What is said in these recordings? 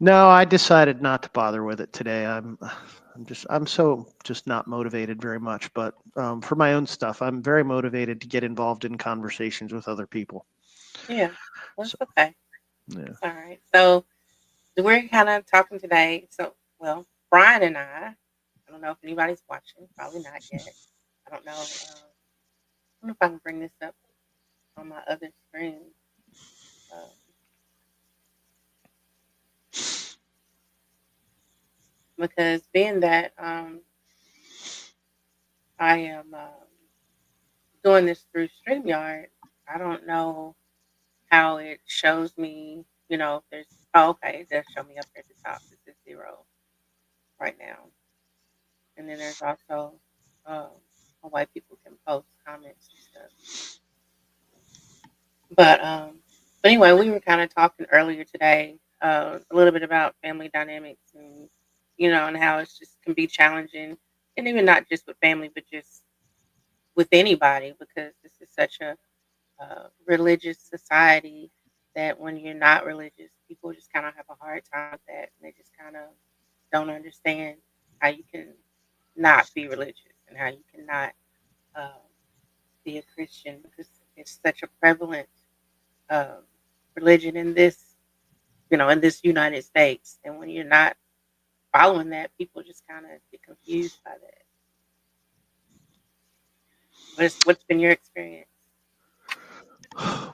No, I decided not to bother with it today. I'm so just not motivated very much. But for my own stuff, I'm very motivated to get involved in conversations with other people. Yeah, well, So that's okay. yeah. It's all right. So we're kind of talking today. So, well, Brian and I don't know if anybody's watching. Probably not yet. I don't know. I don't know if I can bring this up on my other screen uh, because being that I am doing this through StreamYard, I don't know how it shows me. If there's okay, it does show me up here at the top. This is zero right now, and then there's also um, white people can post comments and stuff. But anyway, we were kind of talking earlier today a little bit about family dynamics and and how it's just can be challenging, and even not just with family, but just with anybody because this is such a religious society that when you're not religious, people just kind of have a hard time with that, and they just kind of don't understand how you can not be religious and how you cannot um, be a Christian because it's such a prevalent um, religion in this United States. And when you're not following that, people just kind of get confused by that. What's been your experience?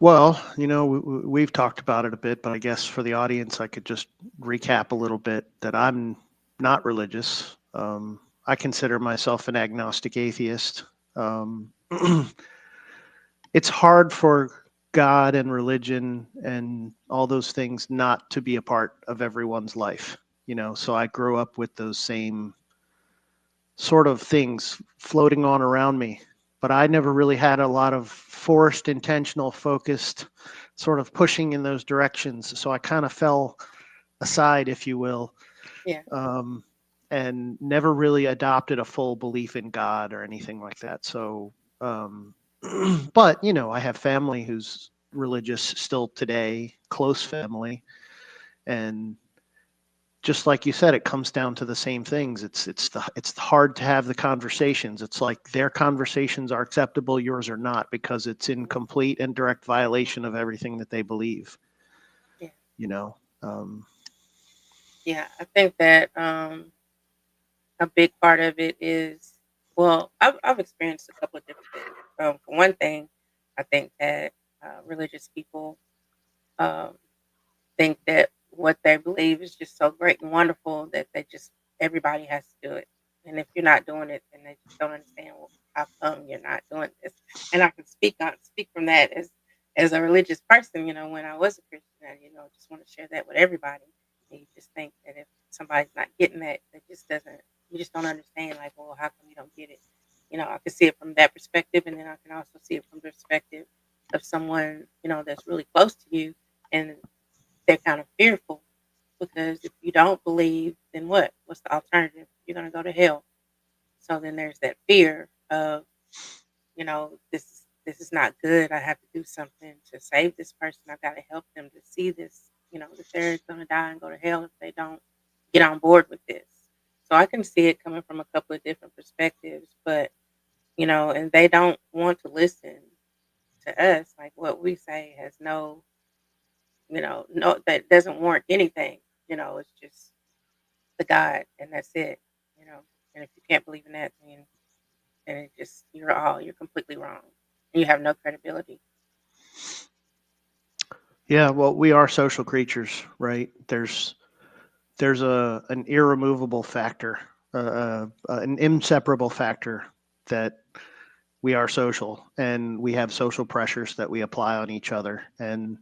Well, we've talked about it a bit, but I guess for the audience, I could just recap a little bit that I'm not religious. I consider myself an agnostic atheist. It's hard for God and religion and all those things not to be a part of everyone's life, So I grew up with those same sort of things floating on around me, but I never really had a lot of forced, intentional, focused sort of pushing in those directions. So I kind of fell aside, if you will, Yeah, um, and never really adopted a full belief in God or anything like that. So, but I have family who's religious still today, close family, and just like you said, it comes down to the same things. It's hard to have the conversations. It's like their conversations are acceptable, yours are not, because it's in complete and direct violation of everything that they believe. yeah, You know, um, yeah. I think that a big part of it is well, I've experienced a couple of different things. For one thing, I think that religious people um, think that what they believe is just so great and wonderful that everybody has to do it. And if you're not doing it, then they just don't understand how come you're not doing this. And I can speak from that as a religious person. When I was a Christian, I, just want to share that with everybody. And you just think that if somebody's not getting that, that just doesn't. You just don't understand. Like, well, how come you don't get it? I can see it from that perspective, and then I can also see it from the perspective of someone that's really close to you, and they're kind of fearful because if you don't believe, then what? What's the alternative? You're going to go to hell. So then there's that fear of, this is not good. I have to do something to save this person. I've got to help them to see this, that they're going to die and go to hell if they don't get on board with this. So I can see it coming from a couple of different perspectives, but, and they don't want to listen to us. Like what we say has no, that doesn't warrant anything. It's just the God, and that's it. You know, and if you can't believe in that, then it just you're completely wrong, and you have no credibility. yeah, well, we are social creatures, right? There's an irremovable factor, an inseparable factor that we are social, and we have social pressures that we apply on each other, and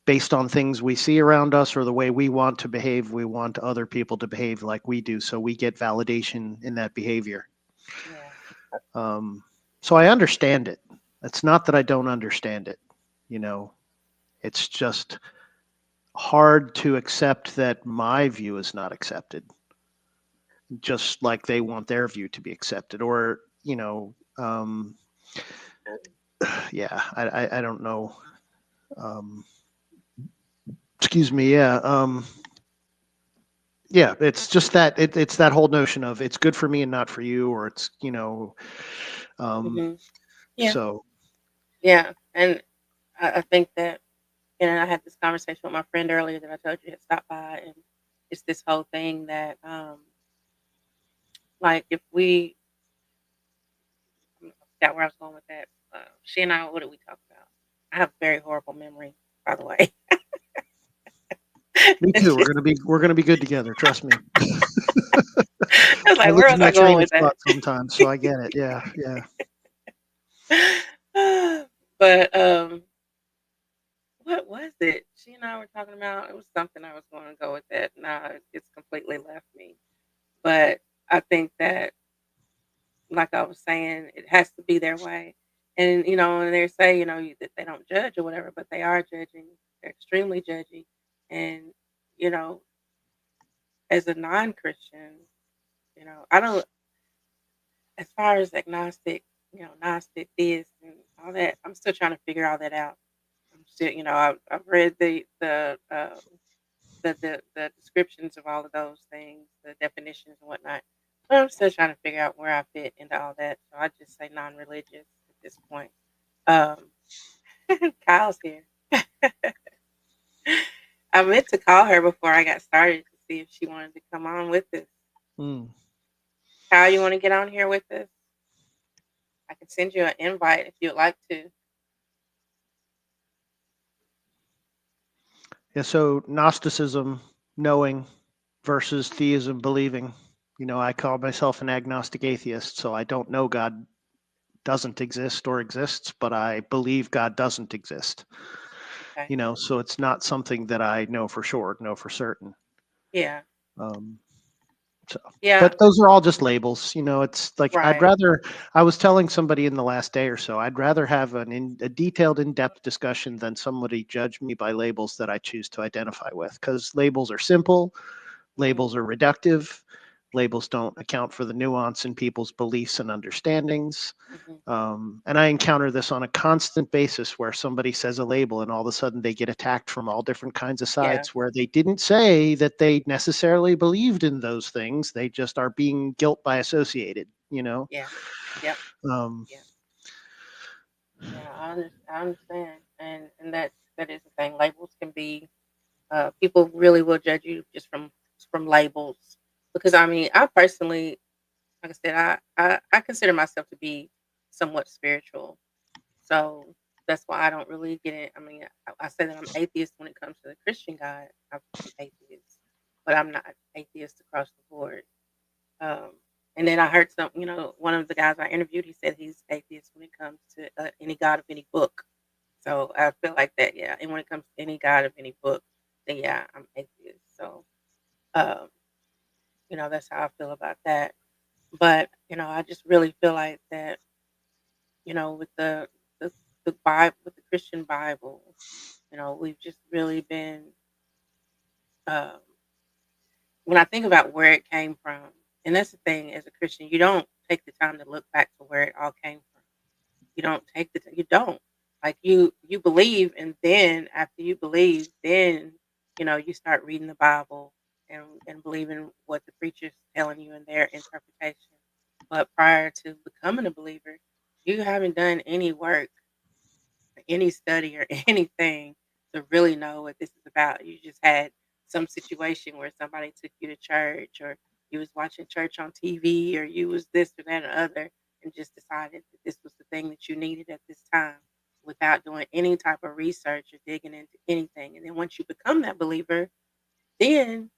based on things we see around us or the way we want to behave, we want other people to behave like we do. So we get validation in that behavior. Yeah, Um, so I understand it. It's not that I don't understand it. You know, it's just hard to accept that my view is not accepted, just like they want their view to be accepted. Or, yeah, I don't know. Um, excuse me. Yeah. Yeah. It's just that it's that whole notion of it's good for me and not for you, or it's, um, Hmm. Yeah, so yeah, and I think that, I had this conversation with my friend earlier that I told you had stopped by, and it's this whole thing that, like, if we, I forgot where I was going with that. She and I, what did we talk about? I have a very horrible memory, by the way. me It's too. We're just, gonna be good together. Trust me. I was I like, where lose was my I going train of with thought that? sometimes, so I get it. Yeah. Yeah. But what was it? She and I were talking about. It was something I was going to go with that. Now it's completely left me. But I think that, like I was saying, it has to be their way. And and they say, that they don't judge or whatever, but they are judging. They're extremely judgy. And you know, as a non-Christian, I don't. As far as agnostic, gnostic, theist, and all that, I'm still trying to figure all that out. I'm still, I've read the descriptions of all of those things, the definitions and whatnot. But I'm still trying to figure out where I fit into all that. So I just say non-religious at this point. Um, Kyle's here. I meant to call her before I got started to see if she wanted to come on with us. Mm. Kyle, you want to get on here with us? I can send you an invite if you'd like to. Yeah. So Gnosticism, knowing, versus theism, believing. I call myself an agnostic atheist, so I don't know God doesn't exist or exists, but I believe God doesn't exist. Okay. So it's not something that I know for sure, know for certain. Yeah. Um, so, Yeah. but those are all just labels. It's like I'd Right. rather. I was telling somebody in the last day or so, I'd rather have a detailed, in-depth discussion than somebody judge me by labels that I choose to identify with, because labels are simple. Mhm. Labels are reductive. Labels don't account for the nuance in people's beliefs and understandings. Mhm. And I encounter this on a constant basis where somebody says a label and all of a sudden they get attacked from all different kinds of Yeah. sides where they didn't say that they necessarily believed in those things. They just are being guilt by associated. Yeah. Yep. Um, Yeah. Yeah. I understand, and that is the thing. Labels can be. People really will judge you just from labels, because I mean, I personally, like I said, I consider myself to be somewhat spiritual. So that's why I don't really get it. I mean, I say that I'm atheist when it comes to the Christian God. I'm atheist, but I'm not atheist across the board. Um, and then I heard one of the guys I interviewed, he said he's atheist when it comes to any God of any book. So I feel like that, yeah. And when it comes to any God of any book, then yeah, I'm atheist. So, um, that's how I feel about that. But I just really feel like that, with the Bible, with the Christian Bible, we've just really been. Um, when I think about where it came from, and that's the thing, as a Christian, you don't take the time to look back to where it all came from. You don't take the you don't. Like you believe, and then after you believe, then you start reading the Bible and believing what the preacher's telling you in their interpretation. But prior to becoming a believer, you haven't done any work, any study, or anything to really know what this is about. You just had some situation where somebody took you to church, or you was watching church on TV, or you was this or that or other, and just decided that this was the thing that you needed at this time without doing any type of research or digging into anything. And then once you become that believer, then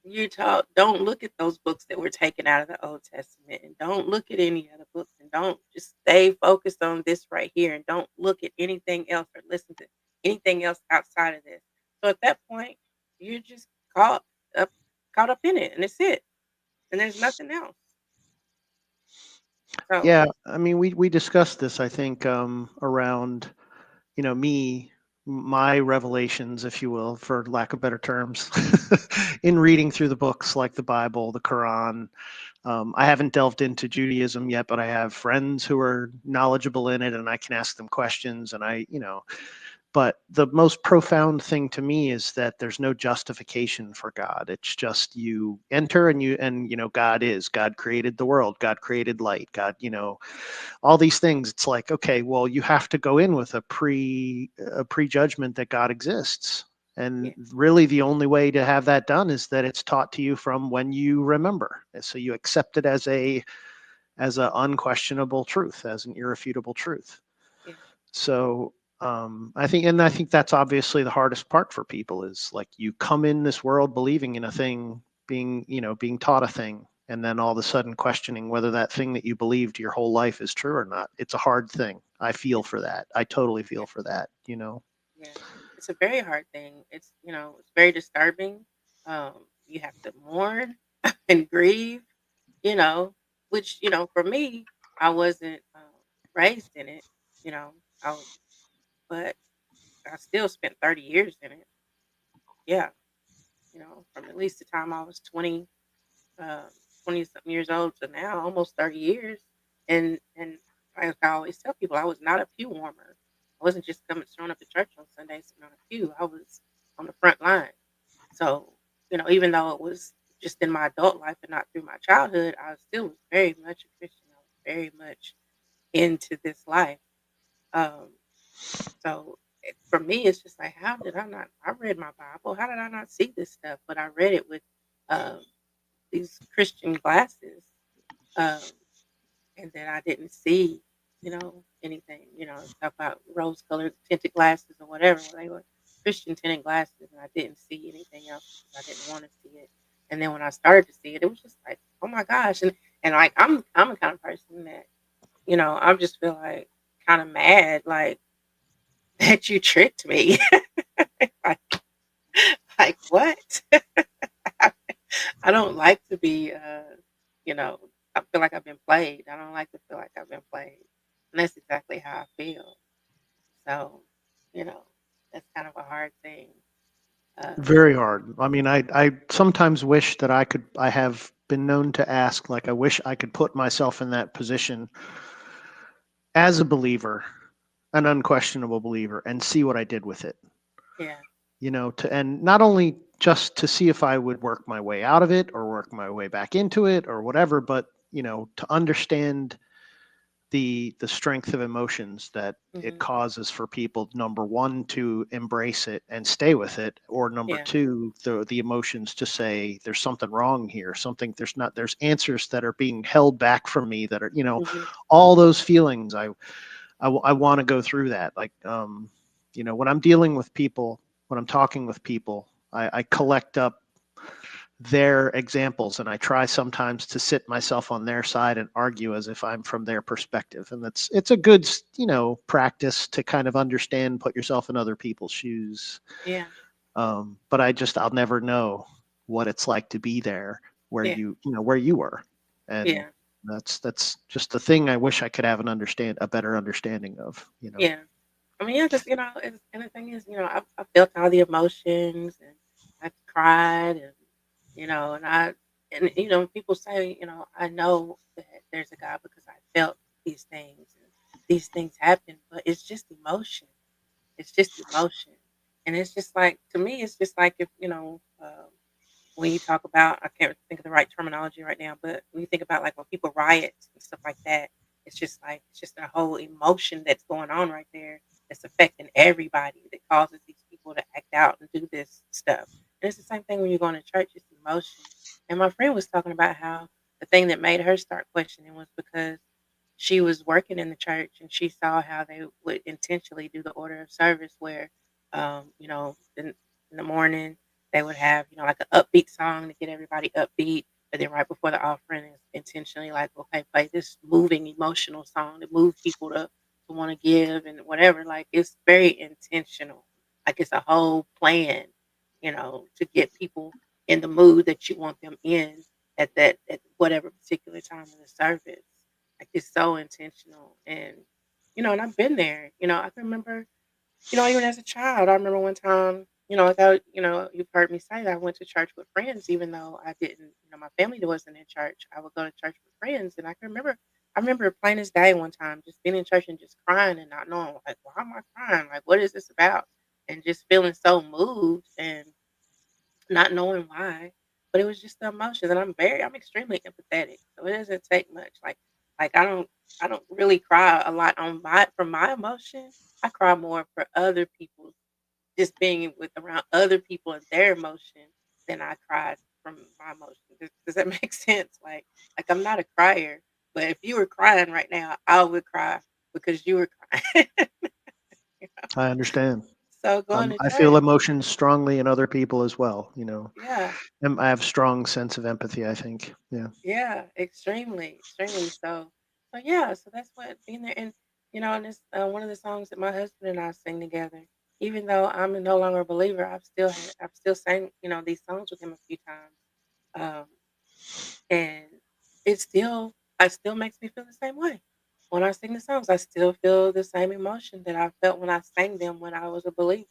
you're taught, don't look at those books that were taken out of the Old Testament, and don't look at any other books, and don't, just stay focused on this right here, and don't look at anything else or listen to anything else outside of this. So at that point, you're just up caught up in it, and it's it. And there's nothing else. So yeah, I mean, we discussed this, I think, around me, my revelations, if you will, for lack of better terms, in reading through the books like the Bible, the Quran. I haven't delved into Judaism yet, but I have friends who are knowledgeable in it, and I can ask them questions. And But the most profound thing to me is that there's no justification for God. It's just you enter and God created the world, God created light, God, all these things. It's like, okay, well, you have to go in with a prejudgment that God exists. And Yeah. really the only way to have that done is that it's taught to you from when you remember. And so you accept it as a unquestionable truth, as an irrefutable truth. Yeah. So I think that's obviously the hardest part for people is like you come in this world believing in a thing, being taught a thing, and then all of a sudden questioning whether that thing that you believed your whole life is true or not. It's a hard thing. I feel Yeah. for that. I totally Yeah. feel for that. Yeah. It's a very hard thing. It's very disturbing. You have to mourn and grieve, you know, which, for me, I wasn't raised in it, you know, I, but I still spent 30 years in it. Yeah. From at least the time I was um, 20 something years old to now, almost 30 years. And like I always tell people, I was not a pew warmer. I wasn't just coming showing up to church on Sunday sitting on a pew. I was on the front line. So, even though it was just in my adult life and not through my childhood, I still was very much a Christian. I was very much into this life. Um, so for me, it's just like, how did I not? I read my Bible. How did I not see this stuff? But I read it with um, these Christian glasses, um, and then I didn't see, anything. Talk about rose-colored tinted glasses or whatever. Well, they were Christian tinted glasses, and I didn't see anything else because I didn't want to see it. And then when I started to see it, it was just like, oh my gosh! And like I'm the kind of person that I just feel like kind of mad, like that you tricked me. like, like what? I don't like to be, you know, I feel like I've been played. I don't like to feel like I've been played. And that's exactly how I feel. So, you know, that's kind of a hard thing. Uh, Very hard. I mean, I sometimes wish that I have been known to ask, like, I wish I could put myself in that position as a believer, an unquestionable believer, and see what I did with it. yeah. And not only just to see if I would work my way out of it or work my way back into it or whatever, but to understand the strength of emotions that it Hmm. causes for people, number one, to embrace it and stay with it, or number Yeah. two, the emotions to say there's something wrong here, something there's answers that are being held back from me that are Hmm. all those feelings. I want to go through that. Like, when I'm dealing with people, when I'm talking with people, I collect up their examples and I try sometimes to sit myself on their side and argue as if I'm from their perspective. And it's a good, practice to kind of understand, put yourself in other people's shoes. Yeah. But I'll never know what it's like to be there where Yeah. you were. And Yeah. that's just the thing I wish I could have a better understanding of. Yeah. I mean, yeah, because, and the thing is, I felt all the emotions and I cried and, people say, I know that there's a God because I felt these things and these things happen, but it's just emotion. It's just emotion. And it's just like, to me, it's just like if, when you talk about, I can't think of the right terminology right now, but when you think about like when people riot and stuff like that, it's just a whole emotion that's going on right there that's affecting everybody that causes these people to act out and do this stuff. And it's the same thing when you're going to church, it's emotion. And my friend was talking about how the thing that made her start questioning was because she was working in the church and she saw how they would intentionally do the order of service where, in the morning they would have, like an upbeat song to get everybody upbeat. But then right before the offering is intentionally like, okay, play this moving emotional song to move people to want to give and whatever. Like it's very intentional. Like it's a whole plan, to get people in the mood that you want them in at whatever particular time of the service. Like it's so intentional. And I've been there. I can remember, even as a child, I remember one time, I thought, you've heard me say that I went to church with friends, even though I didn't, my family wasn't in church. I would go to church with friends. And I can remember I remember plain as day one time just being in church and just crying and not knowing, like, why am I crying? Like, what is this about? And just feeling so moved and not knowing why. But it was just the emotions, and I'm extremely empathetic, so it doesn't take much. Like I don't really cry a lot on my for my emotion. I cry more for other people, just being with around other people and their emotion than I cried from my emotion. Does that make sense? Like I'm not a crier, but if you were crying right now, I would cry because you were crying. I understand. So going to I feel church, emotions strongly in other people as well, you know. yeah, And I have strong sense of empathy, I think. Yeah. yeah, extremely, extremely so yeah, so that's what being there and and it's one of the songs that my husband and I sing together. Even though I'm no longer a believer, I've still sang, these songs with him a few times. Um, and it still makes me feel the same way. When I sing the songs, I still feel the same emotion that I felt when I sang them when I was a believer.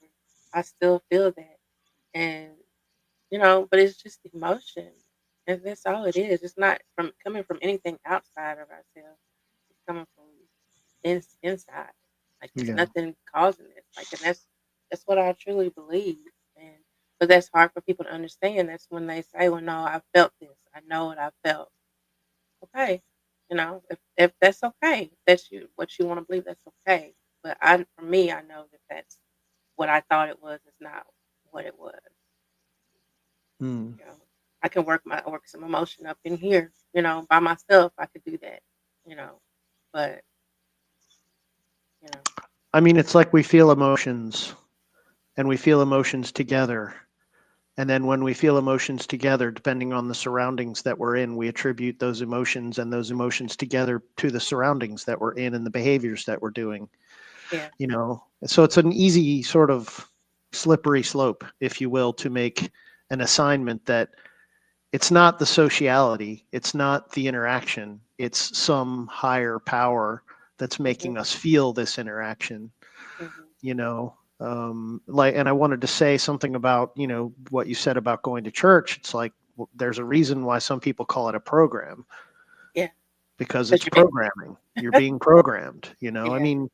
I still feel that. And but it's just emotion. And that's all it is. It's not from coming from anything outside of ourselves. It's coming from inside. Like it's Yeah. nothing causing this. Like and that's what I truly believe. And but that's hard for people to understand. That's when they say, well, no, I felt this. I know what I felt. Okay. If that's okay, if that's what you want to believe, that's okay. But for me, I know that that's what I thought it was is not what it was. Mm. You know, I can work some emotion up in here. By myself, I could do that. You know, but you know, I mean, it's like we feel emotions and we feel emotions together. And then when we feel emotions together, depending on the surroundings that we're in, we attribute those emotions and those emotions together to the surroundings that we're in and the behaviors that we're doing, yeah, you know. So it's an easy sort of slippery slope, if you will, to make an assignment that it's not the sociality, it's not the interaction, it's some higher power that's hmm making us feel this interaction, hmm you know. Like, and I wanted to say something about, you know, what you said about going to church. It's like, well, there's a reason why some people call it a program, yeah, because because it's you're being programming. You're being programmed, you know. I yeah, mean,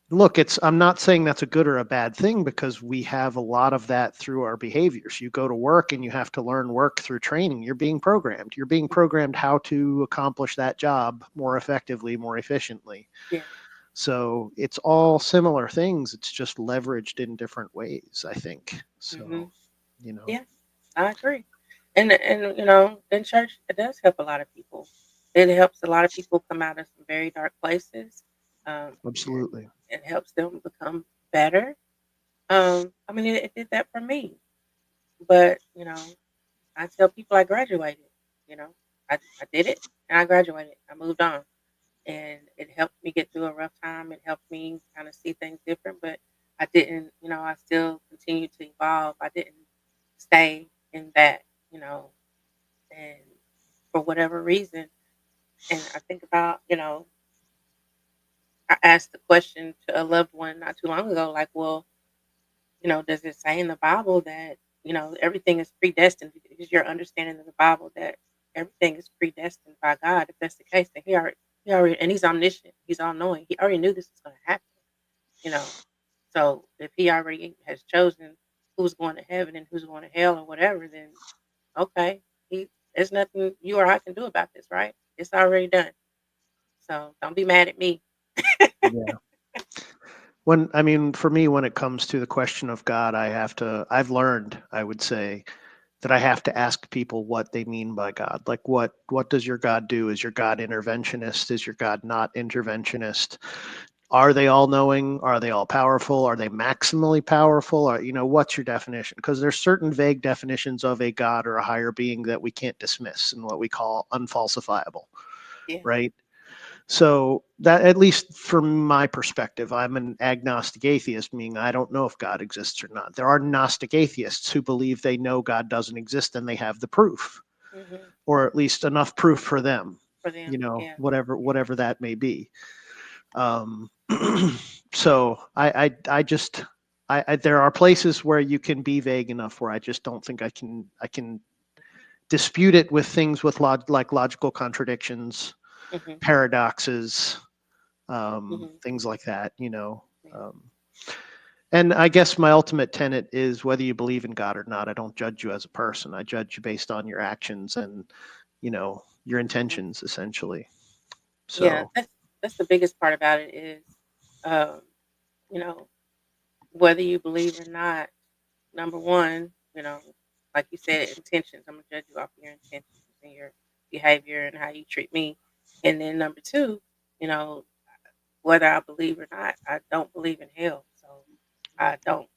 look, it's I'm not saying that's a good or a bad thing, because we have a lot of that through our behaviors. You go to work and you have to learn work through training. You're being programmed. You're being mhm, programmed how to accomplish that job more effectively, more efficiently. yeah, So it's all similar things. It's just leveraged in different ways, I think. hmm So, you know, yeah. I agree. And in church, it does help a lot of people. It helps a lot of people come out of some very dark places. And absolutely. it helps them become better. I mean, it did that for me. But I tell people I graduated. You know, I did it and I graduated. I moved on, and it helped me get through a rough time. It helped me kind of see things different. But I didn't. I still continued to evolve. I didn't stay in that. You know, and for whatever reason, and I think about I asked the question to a loved one not too long ago, like, well, does it say in the Bible that, everything is predestined? Is your understanding of the Bible that everything is predestined by God? If that's the case, then he already, and he's omniscient, he's all knowing. He already knew this was going to happen, you know. So if he already has chosen who's going to heaven and who's going to hell or whatever, then okay, there's nothing you or I can do about this, right? It's already done. So don't be mad at me. Yeah. When, I mean, for me, when it comes to the question of God, I've learned, I would say, that I have to ask people what they mean by God. Like, what does your God do? Is your God interventionist? Is your God not interventionist? Are they all knowing? Are they all powerful? Are they maximally powerful? Or, you know, what's your definition? Because there's certain vague definitions of a God or a higher being that we can't dismiss and what we call unfalsifiable, Yeah. right? So that, at least from my perspective, I'm an agnostic atheist, meaning I don't know if God exists or not. There are Gnostic atheists who believe they know God doesn't exist and they have the proof, hmm or at least enough proof for them, For you them. know, Yeah. whatever that may be. Um, so I just, there are places where you can be vague enough where I just don't think I can dispute it with things with like logical contradictions. Mhm. paradoxes, Mhm. things like that, Yeah. and I guess my ultimate tenet is whether you believe in God or not, I don't judge you as a person. I judge you based on your actions and, your Mhm. intentions, essentially. Yeah, So, that's the biggest part about it is, um, you know, whether you believe or not. Number one, like you said, intentions. I'm gonna judge you off of your intentions and your behavior and how you treat me. And then number two, you know, whether I believe or not, I don't believe in hell. So I don't,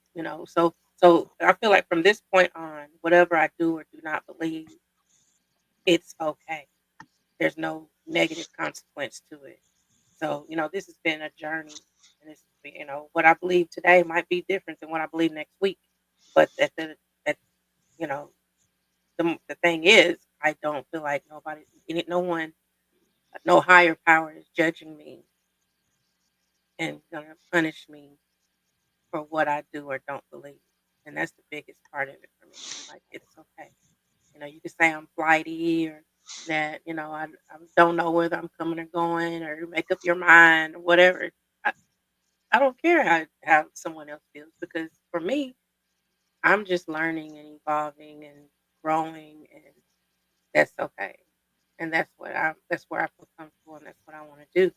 so I feel like from this point on, whatever I do or do not believe, it's okay. There's no negative consequence to it. So, this has been a journey, and what I believe today might be different than what I believe next week. But at you know, the thing is, I don't feel like no one, no higher power is judging me and gonna punish me for what I do or don't believe, and that's the biggest part of it for me. Like it's okay. You can say I'm flighty or that I don't know whether I'm coming or going or make up your mind or whatever. I, I don't care how someone else feels because for me, I'm just learning and evolving and growing, and that's okay. And that's where I feel comfortable, and that's what I want to do.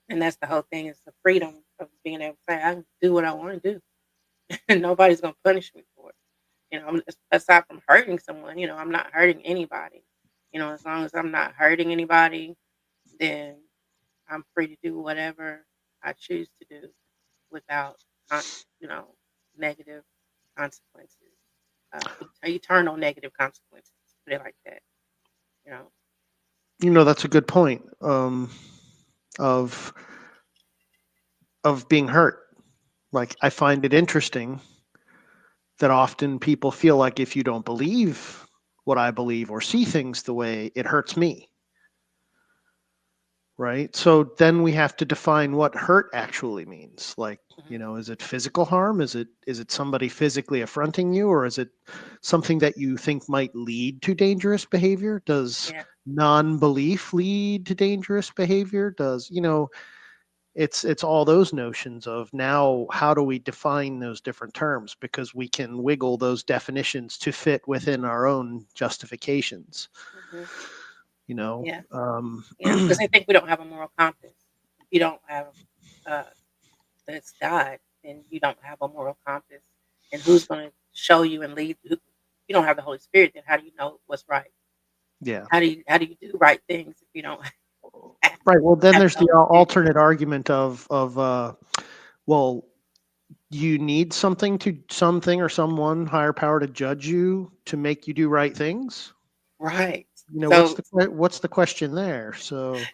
And that's the whole thing is the freedom of being able to say I can do what I want to do, and nobody's gonna punish me for it. Aside from hurting someone, I'm not hurting anybody. As long as I'm not hurting anybody, then I'm free to do whatever I choose to do without, con- you know, negative consequences, eternal negative consequences. Put it like that. You know. that's a good point, of being hurt. Like, I find it interesting that often people feel like if you don't believe what I believe or see things the way, it hurts me. Right? So then we have to define what hurt actually means. Like, Mhm. is it physical harm? Is it somebody physically affronting you, or is it something that you think might lead to dangerous behavior? Does Yeah. non-belief lead to dangerous behavior? Does, it's all those notions of now how do we define those different terms, because we can wiggle those definitions to fit within our own justifications, Mhm. you know. Yeah. Yeah. Because I think we don't have a moral compass. If you don't have uh, that's God, then you don't have a moral compass. And who's going to show you and lead? You don't have the Holy Spirit. Then how do you know what's right? Yeah. How do you do right things if you don't have, Right. Well, then have there's the the Holy Spirit? alternate argument of well, you need something or someone higher power to judge you to make you do right things. Right. What's So the question there? So,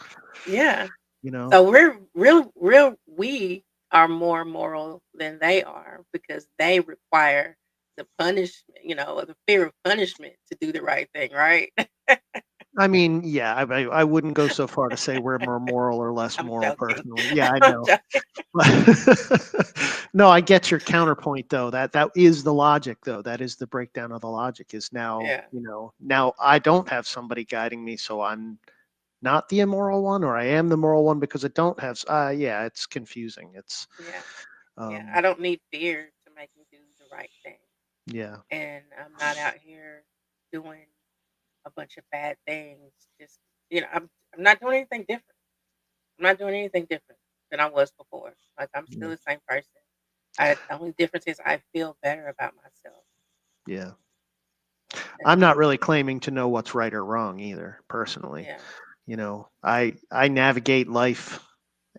yeah. you know, So we're real. We are more moral than they are because they require the punishment, or the fear of punishment to do the right thing. Right. I mean, yeah, I wouldn't go so far to say we're more moral or less I'm moral joking. personally. Yeah, I I'm know. joking. No, I get your counterpoint though. That is the logic though. That is the breakdown of the logic is now, Yeah. now I don't have somebody guiding me, so I'm not the immoral one, or I am the moral one because I don't have yeah, it's confusing. It's Yeah. Yeah. I um don't need fear to make me do the right thing. yeah. And I'm not out here doing a bunch of bad things. Just I'm not doing anything different. I'm not doing anything different than I was before. Like I'm Yeah. still the same person. The only difference is I feel better about myself. Yeah. That's I'm it. not really claiming to know what's right or wrong either, personally. Yeah. I navigate life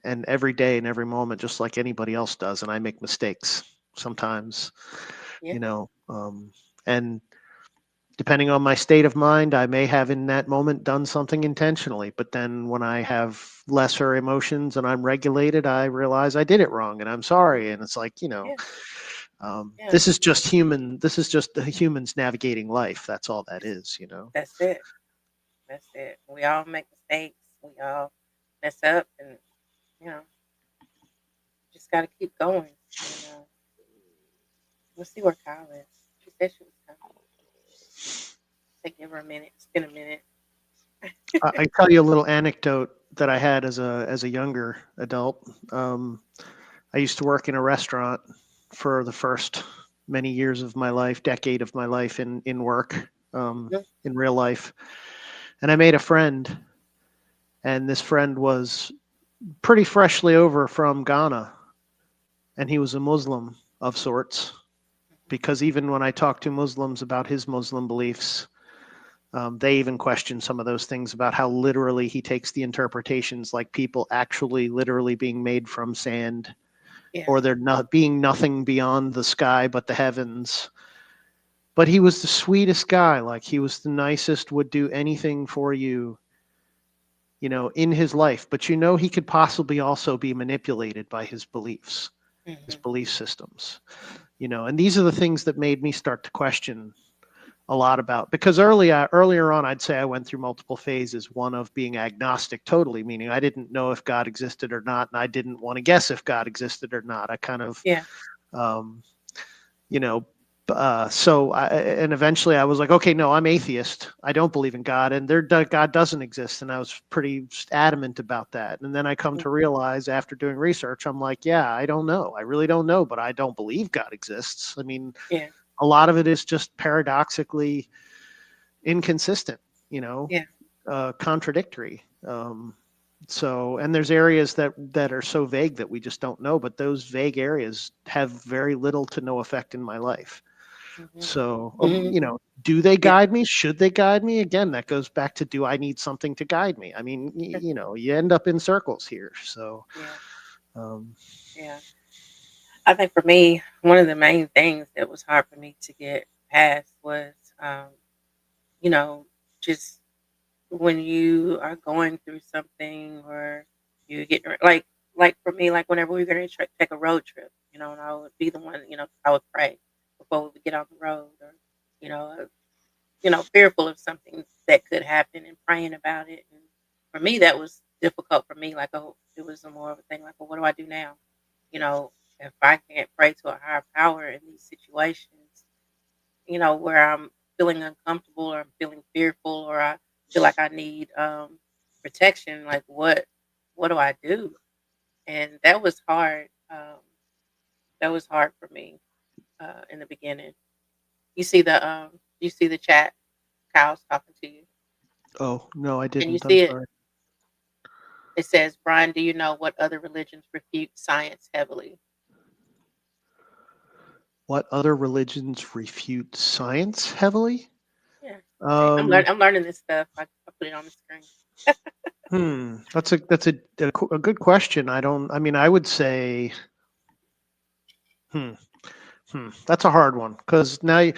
and every day and every moment just like anybody else does, and I make mistakes sometimes, Yeah. you know. And depending on my state of mind, I may have in that moment done something intentionally, but then when I have lesser emotions and I'm regulated, I realize I did it wrong and I'm sorry. And it's like, Yeah. Yeah. this is just human. This is just the humans navigating life. That's all that is. That's it. That's it. We all make mistakes. We all mess up, and you know, just got to keep going. And we'll see where Kyle is. She said she was coming. To give her a minute. It's been a minute. I tell you a little anecdote that I had as a younger adult. I used to work in a restaurant for the first many years of my life, decade of my life in work, Mhm. in real life, and I made a friend, and this friend was pretty freshly over from Ghana, and he was a Muslim of sorts. Because even when I talk to Muslims about his Muslim beliefs, they even question some of those things about how literally he takes the interpretations, like people actually literally being made from sand, Yeah. or there not being nothing beyond the sky but the heavens. But he was the sweetest guy. Like, he was the nicest, would do anything for you, in his life. But he could possibly also be manipulated by his beliefs, his Mhm. belief systems. And these are the things that made me start to question a lot about, because earlier on, I'd say I went through multiple phases. One of being agnostic totally, meaning I didn't know if God existed or not, and I didn't want to guess if God existed or not. I kind of, Yeah. um, you know, and eventually I was like, okay, no, I'm atheist. I don't believe in God, and God doesn't exist. And I was pretty adamant about that. And then I come to Mhm. realize after doing research, I'm like, yeah, I don't know. I really don't know, but I don't believe God exists. I mean, Yeah. a lot of it is just paradoxically inconsistent, you know, Yeah. contradictory. And there's areas that are so vague that we just don't know, but those vague areas have very little to no effect in my life. Mhm. So, Mhm. do they Yeah. guide me? Should they guide me? Again, that goes back to, do I need something to guide me? I mean, you end up in circles here. So, Yeah. um, Yeah. I think for me, one of the main things that was hard for me to get past was, um, you know, just when you are going through something or you get like for me, like whenever we were going to take a road trip, and I would be the one, I would pray before we would get on the road, or you know, uh, fearful of something that could happen and praying about it. And for me, that was difficult for me. Like, oh, it was a more of a thing. Like, well, what do I do now? If I can't pray to a higher power in these situations, where I'm feeling uncomfortable or I'm feeling fearful or I feel like I need protection, like what do I do? And that was hard. That was hard for me in the beginning. You see the chat, Kyle's talking to you. oh no, I Can you didn't. I'm see it? sorry. It says, Brian, do you know what other religions refute science heavily? What other religions refute science heavily? Yeah. See, Um, I'm learning this stuff. I put it on the screen. That's a good question. I mean, I would say, hmm, that's a hard one, because now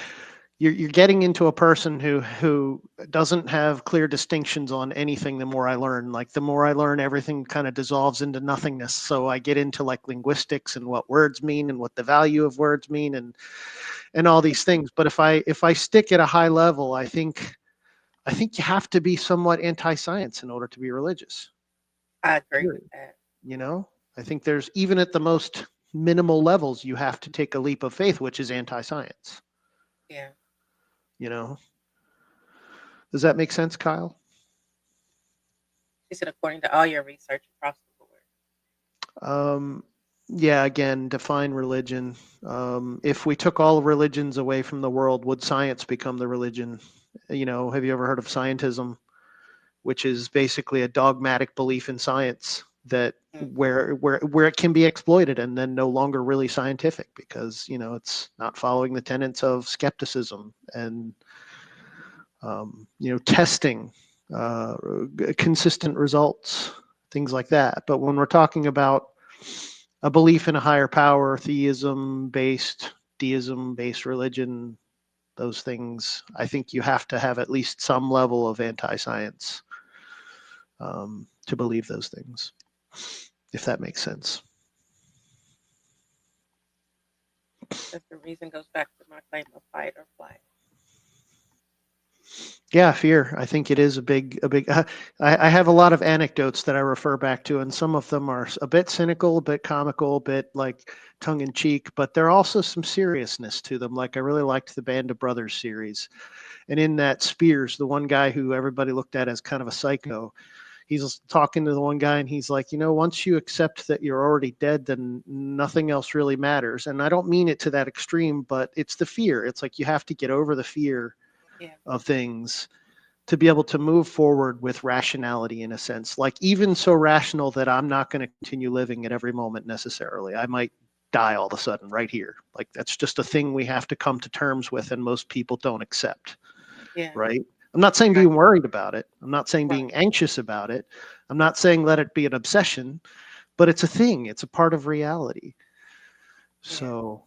you're getting into a person who doesn't have clear distinctions on anything. The more I learn, like the more I learn, everything kind of dissolves into nothingness. So I get into like linguistics and what words mean and what the value of words mean, and all these things. But if I stick at a high level, I think you have to be somewhat anti-science in order to be religious. I agree with Period. that. You know, I think there's, even at the most minimal levels, you have to take a leap of faith, which is anti-science. Yeah. You know, does that make sense, Kyle? She said, according to all your research across the board. Um, yeah, again, define religion. If we took all religions away from the world, would science become the religion? Have you ever heard of scientism, which is basically a dogmatic belief in science that Mhm. where it can be exploited and then no longer really scientific, because it's not following the tenets of skepticism and testing, uh, consistent results, things like that. But when we're talking about a belief in a higher power, deism based religion, those things, I think you have to have at least some level of anti-science, to believe those things, if that makes sense. That the reason goes back to my claim of fight or flight. Yeah, fear. I think it is a big. I have a lot of anecdotes that I refer back to, and some of them are a bit cynical, a bit comical, a bit like tongue in cheek, but there are also some seriousness to them. Like I really liked the Band of Brothers series, and in that Spears, the one guy who everybody looked at as kind of a psycho, he's talking to the one guy, and he's like, once you accept that you're already dead, then nothing else really matters. And I don't mean it to that extreme, but it's the fear. It's like you have to get over the fear Yeah. of things to be able to move forward with rationality in a sense, like even so rational that I'm not going to continue living at every moment necessarily. I might die all of a sudden right here. Like that's just a thing we have to come to terms with, and most people don't accept, Yeah. right? I'm not saying Right. being worried about it. I'm not saying Right. being anxious about it. I'm not saying let it be an obsession, but it's a thing. It's a part of reality. Yeah. So,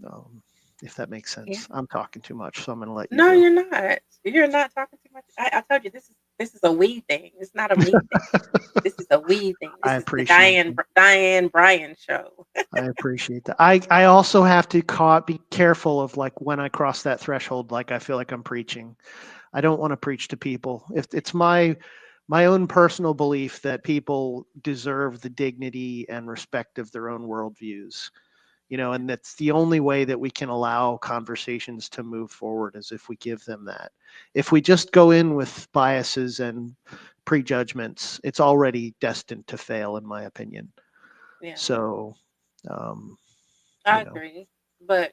um, if that makes Yeah. sense, I'm talking too much, so I'm going to let you No, go. you're not. You're not talking too much. I told you this is a we thing. It's not a me thing. This is a we thing. I This is the appreciate that. Diane Bryan show. I appreciate that. I also have to be careful of like when I cross that threshold, like I feel like I'm preaching. I don't want to preach to people. If it's my own personal belief that people deserve the dignity and respect of their own worldviews, and that's the only way that we can allow conversations to move forward is if we give them that. If we just go in with biases and prejudgments, it's already destined to fail, in my opinion. Yeah, So, um, I you know, agree. But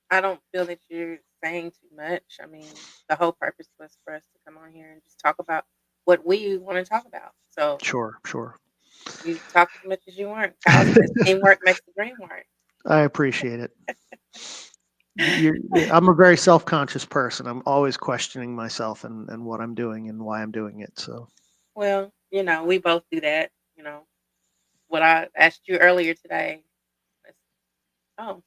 I don't feel that you're saying too much. I mean, the whole purpose was for us to come on here and just talk about what we want to talk about. So sure, sure. you talk as much as you want. Kyle says teamwork makes the dream work. I appreciate it. I'm a very self-conscious person. I'm always questioning myself and what I'm doing and why I'm doing it. So, Well, we both do that. What I asked you earlier today was, oh,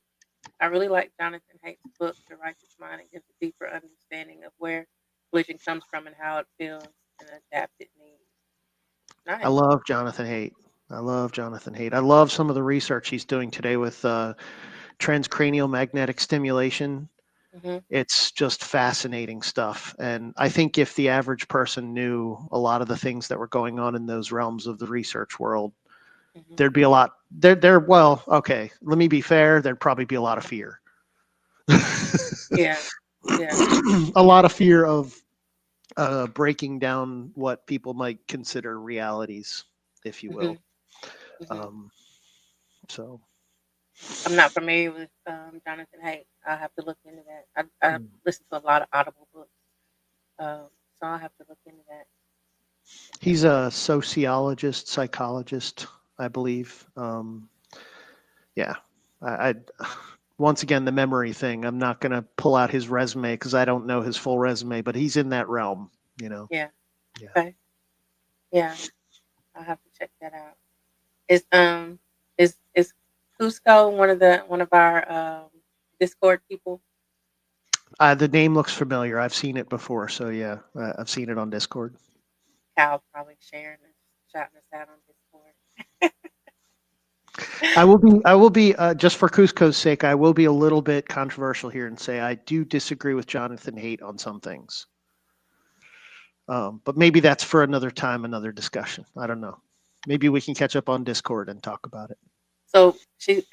I really like Jonathan Haidt's book, The Righteous Mind. It gives a deeper understanding of where religion comes from and how it feels and adapted needs. I Nice. love Jonathan Haidt. I love Jonathan Haidt. I love some of the research he's doing today with transcranial magnetic stimulation. Hmm. It's just fascinating stuff. And I think if the average person knew a lot of the things that were going on in those realms of the research world, Hmm. there'd be a lot there. Well, okay, let me be fair. There'd probably be a lot of fear. Yeah. Yeah. A lot of fear of breaking down what people might consider realities, if you Hmm. will. Hmm. Um, so, I'm not familiar with Jonathan Haidt. I'll have to look into that. I listen to a lot of Audible books, so I'll have to look into that. he's a sociologist, psychologist, I believe. Yeah, I once again the memory thing. I'm not going to pull out his resume because I don't know his full resume, but he's in that realm. Yeah. Yeah. Okay. Yeah. I'll have to check that out. Is Cusco one of our Discord people? The name looks familiar. I've seen it before, so yeah, I've seen it on Discord. Cal probably sharing this, shouting us out on I will be just for Cusco's sake. I will be a little bit controversial here and say I do disagree with Jonathan Haidt on some things, but maybe that's for another time, another discussion. I don't know. Maybe we can catch up on Discord and talk about it. So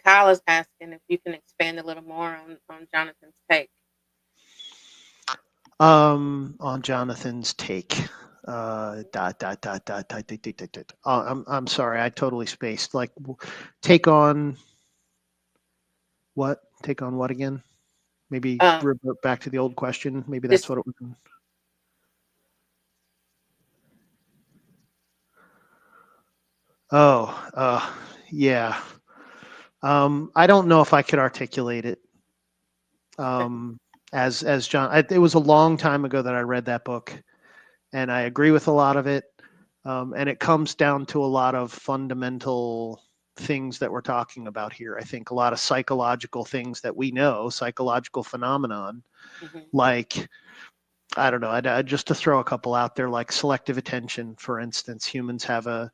Kyle is asking if you can expand a little more on Jonathan's take. On Jonathan's take. I'm sorry, I totally spaced. Like, take on what? Take on what again? Maybe Um, revert back to the old question. Maybe that's this what it was. Oh, yeah. I don't know if I could articulate it. Um, as John, it was a long time ago that I read that book, and I agree with a lot of it. And it comes down to a lot of fundamental things that we're talking about here. I think a lot of psychological things that we know, psychological phenomenon, Mhm. like I don't know, just to throw a couple out there, like selective attention, for instance. Humans have a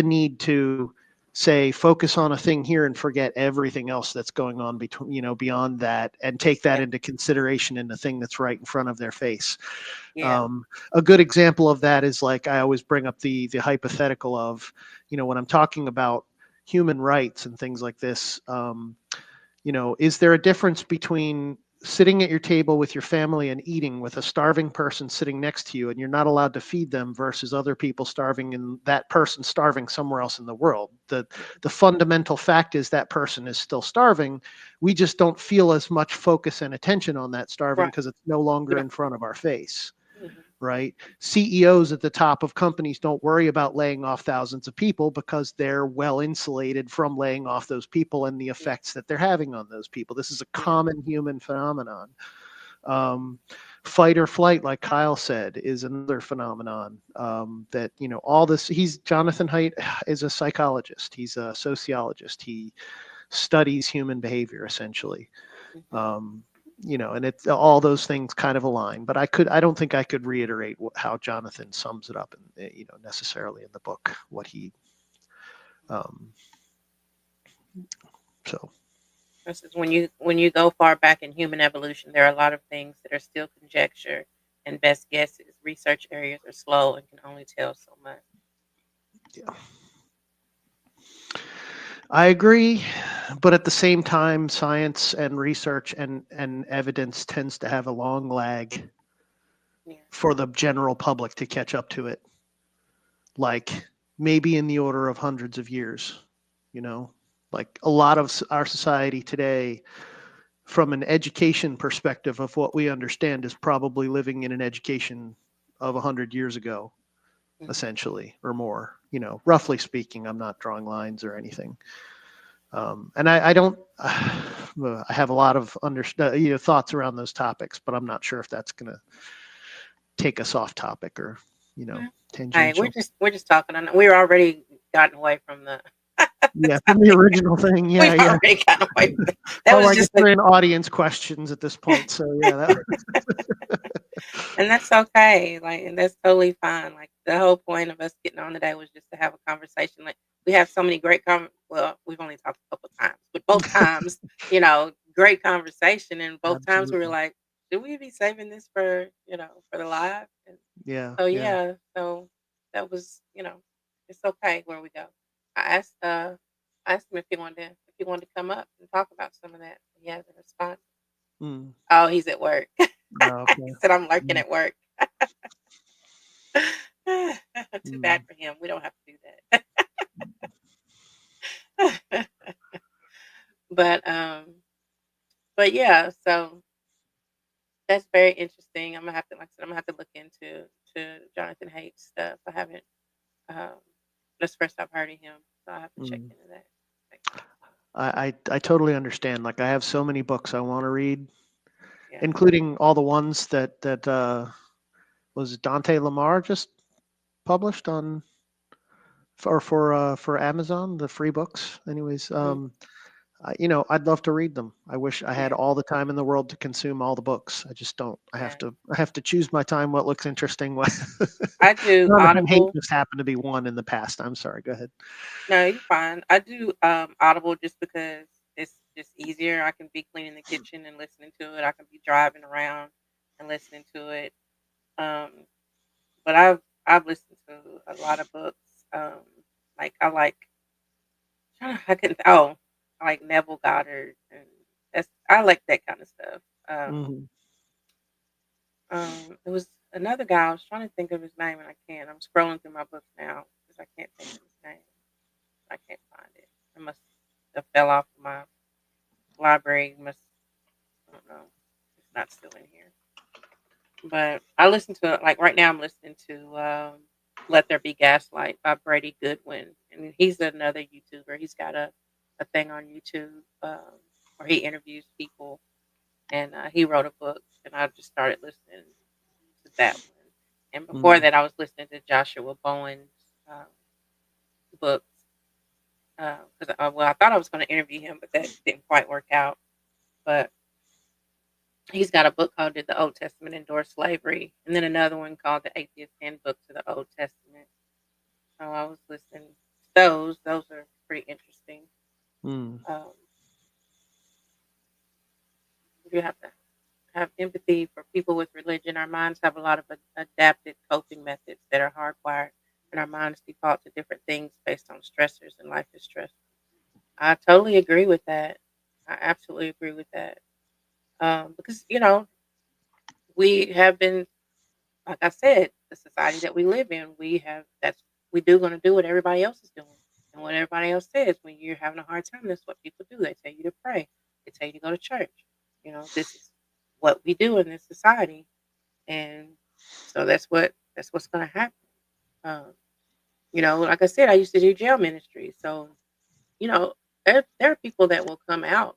need to say focus on a thing here and forget everything else that's going on between, beyond that, and take that Yeah. into consideration in the thing that's right in front of their face. Yeah. A good example of that is, like, I always bring up the hypothetical of, when I'm talking about human rights and things like this, is there a difference between sitting at your table with your family and eating with a starving person sitting next to you and you're not allowed to feed them, versus other people starving and that person starving somewhere else in the world? The fundamental fact is that person is still starving. We just don't feel as much focus and attention on that starving Right. because it's no We longer don't. in front of our face. Mhm. Right? CEOs at the top of companies don't worry about laying off thousands of people because they're well insulated from laying off those people and the Yeah. effects that they're having on those people. This is a Yeah. common human phenomenon. Um, Fight or flight, like Kyle said, is another phenomenon, that, all this. He's Jonathan Haidt is a psychologist. He's a sociologist. He studies human behavior essentially. Mhm. um, and it's all those things kind of align. But I don't think I could reiterate how Jonathan sums it up, in, necessarily in the book, what he, um, so. This is when you go far back in human evolution, there are a lot of things that are still conjecture and best guesses. Research areas are slow and can only tell so much. Yeah, I agree, but at the same time, science and research and evidence tends to have a long lag Yeah. for the general public to catch up to it, like maybe in the order of hundreds of years. you know like a lot of our society today, from an education perspective of what we understand, is probably living in an education of 100 years ago, Mhm. essentially, or more, roughly speaking. I'm not drawing lines or anything. And I don't, I have a lot of thoughts around those topics, but I'm not sure if that's going to take us off topic or, Yeah. Hey, we're tangential. just we're just talking. We're already gotten away from the Yeah, from the topic. original thing. Yeah, We've yeah. already gotten away from that. That Oh, was I guess just a, we're in audience questions at this point. So yeah, and that's okay. Like, and that's totally fine. Like, the whole point of us getting on today was just to have a conversation. Like, we have so many great well, we've only talked a couple times, but both times, great conversation, and both times we were absolutely. like, should we be saving this for for the live? And Yeah, so yeah. yeah, so that was it's okay where we go. I asked uh I asked him if he wanted to come up and talk about some of that. He hasn't responded. Mm. Oh, he's at work. Oh, He okay. said I'm lurking Mm, at work. Too bad mm, for him. We don't have to do that. but but yeah, so that's very interesting. I'm gonna have to, like I said, I'm gonna have to look into Jonathan Haidt's stuff. I haven't. Um, that's the first I've heard of him, so I have to check mm. into that. I totally understand. Like, I have so many books I want to read, Yeah. including all the ones that was Dante Lamar just published on for Amazon, the free books. Anyways, Mhm. I'd love to read them. I wish I had Yeah. all the time in the world to consume all the books. I just don't. I have Yeah. to. I have to choose my time. What looks interesting. What I do Jonathan Haidt Audible. just happened to be one in the past. I'm sorry. Go ahead. No, you're fine. I do Audible just because it's just easier. I can be cleaning the kitchen and listening to it. I can be driving around and listening to it. Um, but I've listened to a lot of books. Um, like I like I couldn't I like Neville Goddard, and I like that kind of stuff. Hmm. It was another guy. I was trying to think of his name and I can't. I'm scrolling through my books now because I can't think of his name. I can't find it. It must have fell off of my library. Must I don't know. It's not still in here. But I listen to it like right now. I'm listening to "Let There Be Gaslight" by Brady Goodwin, and he's another YouTuber. He's got a thing on YouTube where he interviews people, and he wrote a book, and I just started listening to that one. And before Mm. that, I was listening to Joshua Bowen's um, books because well, I thought I was going to interview him, but that didn't quite work out. But he's got a book called "Did the Old Testament Endorse Slavery?" and then another one called "The Atheist Handbook to the Old Testament." So I was listening to those. Those are pretty interesting. Mm. Um, you have to have empathy for people with religion. Our minds have a lot of adapted coping methods that are hardwired, and our minds default to different things based on stressors, and life is stressful. I totally agree with that. I absolutely agree with that. Because we have been, like I said, the society that we live in, we do going to do what everybody else is doing, and what everybody else says. When you're having a hard time, that's what people do. They tell you to pray. They tell you to go to church. This is what we do in this society, and so that's what's going to happen. Um, like I said, I used to do jail ministry, so you know, there are people that will come out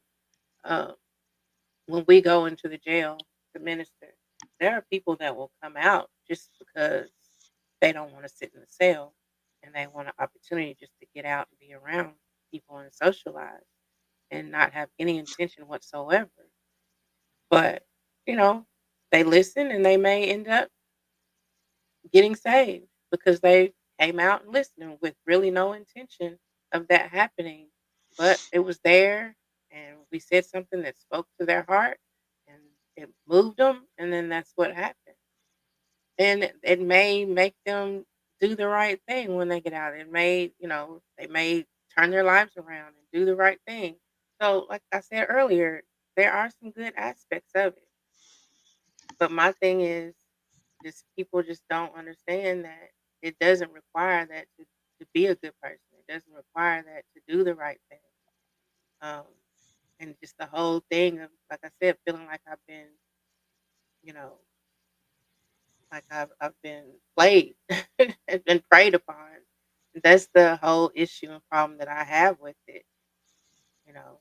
uh, when we go into the jail to minister. There are people that will come out just because they don't want to sit in the cell, and they want an opportunity just to get out and be around people and socialize and not have any intention whatsoever. But, you know, they listen and they may end up getting saved because they came out and listened with really no intention of that happening. But it was there, and we said something that spoke to their heart, and it moved them, and then that's what happened. And it may make them do the right thing when they get out. They may turn their lives around and do the right thing. So, like I said earlier, there are some good aspects of it. But my thing is, just people just don't understand that it doesn't require that to be a good person. It doesn't require that to do the right thing. Um, and just the whole thing of, like I said, feeling like I've been, you know, like I've been played and been preyed upon. That's the whole issue and problem that I have with it. You know,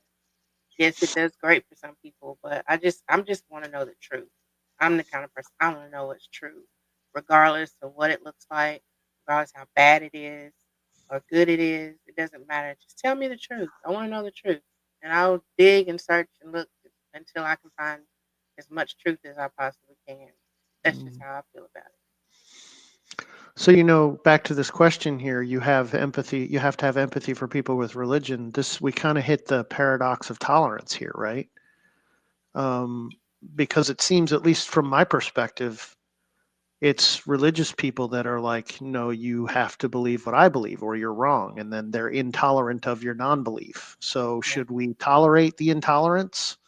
yes, it does great for some people, but I'm just want to know the truth. I'm the kind of person I want to know what's true, regardless of what it looks like, regardless how bad it is or good it is. It doesn't matter. Just tell me the truth. I want to know the truth, and I'll dig and search and look until I can find as much truth as I possibly can. That's just Mm. how I feel about it. So, back to this question here, you have empathy, you have to have empathy for people with religion. We kind of hit the paradox of tolerance here, right? Um, because it seems, at least from my perspective, it's religious people that are like, no, you have to believe what I believe or you're wrong. And then they're intolerant of your non belief. So, Yeah, should we tolerate the intolerance?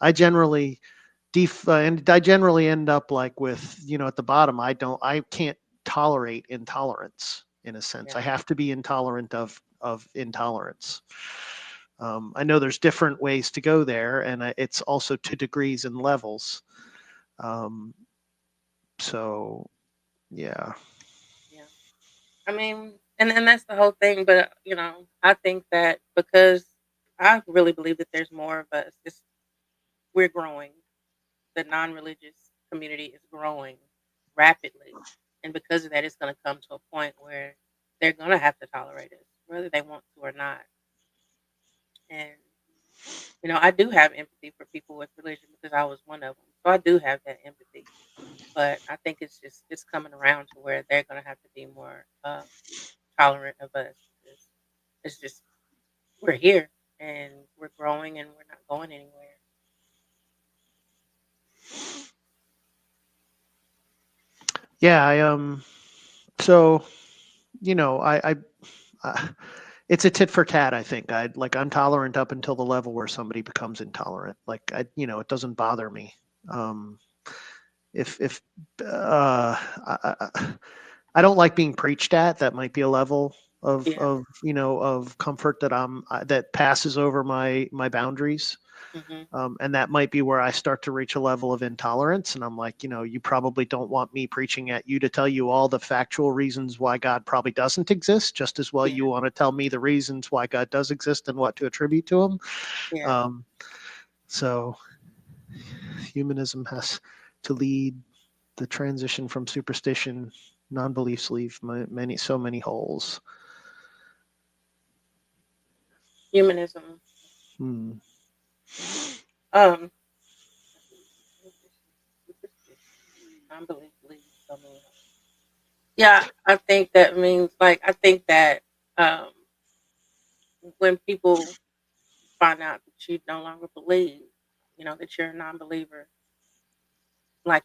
I generally and I generally end up like with, at the bottom, I can't tolerate intolerance in a sense. yeah, I have to be intolerant of intolerance. I know there's different ways to go there, and it's also to degrees and levels. Um, so yeah. yeah. I mean, and that's the whole thing. But I think that because I really believe that there's more of us. We're growing. The non-religious community is growing rapidly, and because of that, it's going to come to a point where they're going to have to tolerate us, whether they want to or not. And I do have empathy for people with religion because I was one of them, so I do have that empathy. But I think it's coming around to where they're going to have to be more tolerant of us because it's just we're here and we're growing and we're not going anywhere. Yeah, so, I it's a tit for tat, I think. I'm tolerant up until the level where somebody becomes intolerant. Like, it doesn't bother me. Um, if I don't like being preached at, that might be a level Yeah. of comfort that passes over my boundaries. Hmm. And that might be where I start to reach a level of intolerance. And I'm like, you probably don't want me preaching at you to tell you all the factual reasons why God probably doesn't exist, just as well Yeah. you want to tell me the reasons why God does exist and what to attribute to him. Yeah. Um, so humanism has to lead the transition from superstition. Non-beliefs leave so many holes. Humanism. Hmm. Um, unbelievably so many. Yeah, I think that means like I think that um when people find out that you no longer believe, that you're a non-believer, like,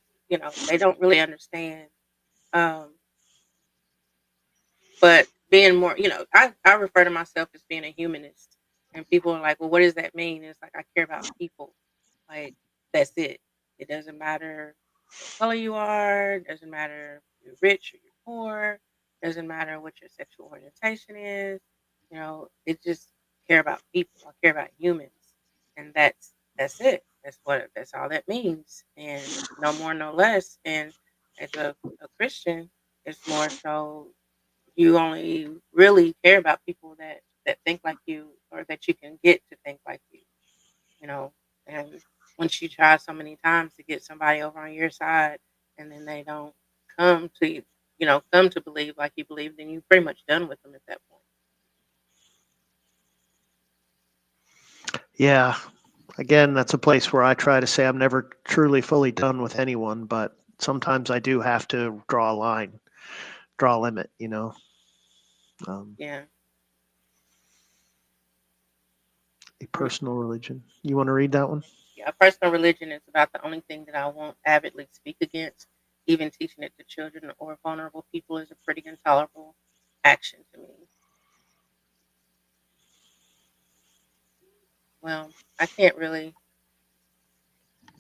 they don't really understand. Um, but being more, I refer to myself as being a humanist, and people are like, well, what does that mean? It's like I care about people. Like, that's it. It doesn't matter what color you are. It doesn't matter if you're rich or you're poor. It doesn't matter what your sexual orientation is. It just care about people. I care about humans, and that's it. That's all that means, and no more, no less. And as a Christian, it's more so you only really care about people that think like you, or that you can get to think like you know. And once you try so many times to get somebody over on your side, and then they don't come to come to believe like you believe, then you're pretty much done with them at that point. Yeah. Again, that's a place where I try to say I'm never truly fully done with anyone, but sometimes I do have to draw a line, draw a limit, Um, Yeah. a I mean, personal religion. You want to read that one? yeah, personal religion is about the only thing that I won't avidly speak against. Even teaching it to children or vulnerable people is a pretty intolerable action to me. Well, I can't really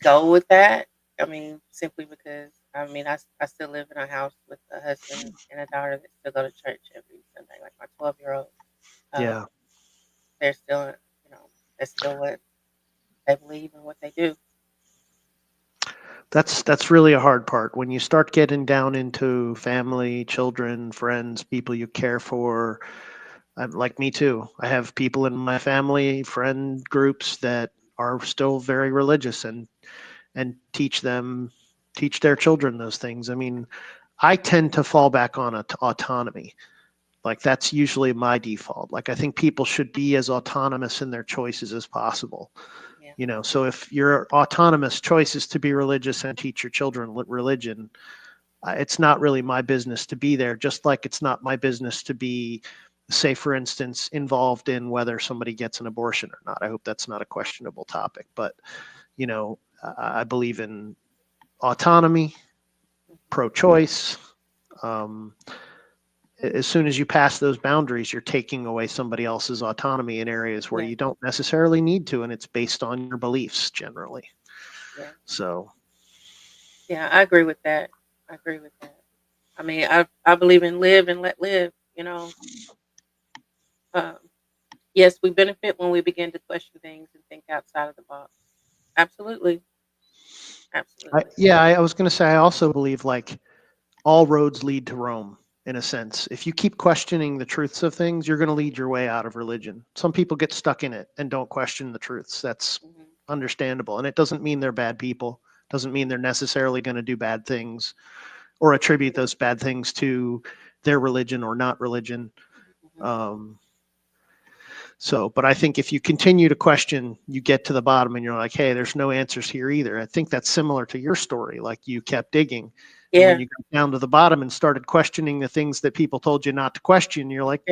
go with that. I mean, simply because I still live in a house with a husband and a daughter that still go to church every Sunday. Like my 12-year-old, um, Yeah. they're still, that's still what they believe and what they do. That's really a hard part when you start getting down into family, children, friends, people you care for. Like me too. I have people in my family, friend groups that are still very religious and teach their children those things. I mean, I tend to fall back on autonomy. Like that's usually my default. Like I think people should be as autonomous in their choices as possible. Yeah, So if your autonomous choice is to be religious and teach your children religion, it's not really my business to be there, just like it's not my business to be, say for instance, involved in whether somebody gets an abortion or not. I hope that's not a questionable topic, but I believe in autonomy, hmm, pro-choice. um, as soon as you pass those boundaries, you're taking away somebody else's autonomy in areas where yeah, you don't necessarily need to, and it's based on your beliefs generally. yeah, So yeah. I agree with that. I agree with that. I mean, I believe in live and let live. Um, yes, we benefit when we begin to question things and think outside of the box. Absolutely, absolutely. I was going to say I also believe like all roads lead to Rome in a sense. If you keep questioning the truths of things, you're going to lead your way out of religion. Some people get stuck in it and don't question the truths. That's Hmm. understandable. And it doesn't mean they're bad people, doesn't mean they're necessarily going to do bad things or attribute those bad things to their religion or not religion. Hmm. Um, but I think if you continue to question, you get to the bottom and you're like, hey, there's no answers here either. I think that's similar to your story. Like you kept digging. And when Yeah, you got down to the bottom and started questioning the things that people told you not to question, you're like,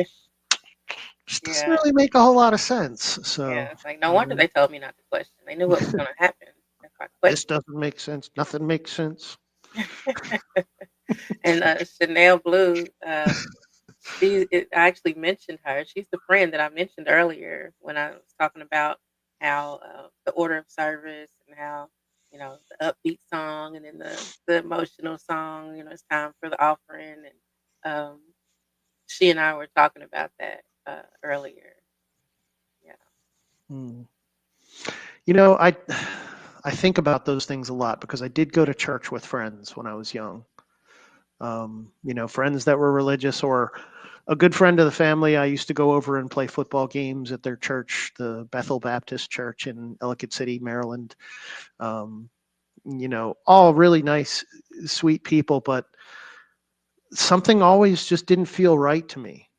this doesn't yeah, really make a whole lot of sense. yeah. So, It's like no wonder they told me not to question. They knew what was going to happen if I this questioned. doesn't make sense. Nothing makes sense. And Chanel Blue, I actually mentioned her. She's the friend that I mentioned earlier when I was talking about how the order of service and how the upbeat song and then the emotional song. It's time for the offering, and she and I were talking about that earlier. Yeah. Hmm. I think about those things a lot because I did go to church with friends when I was young. Friends that were religious or a good friend of the family. I used to go over and play football games at their church, the Bethel Baptist Church in Ellicott City, Maryland. Um, all really nice, sweet people, but something always just didn't feel right to me.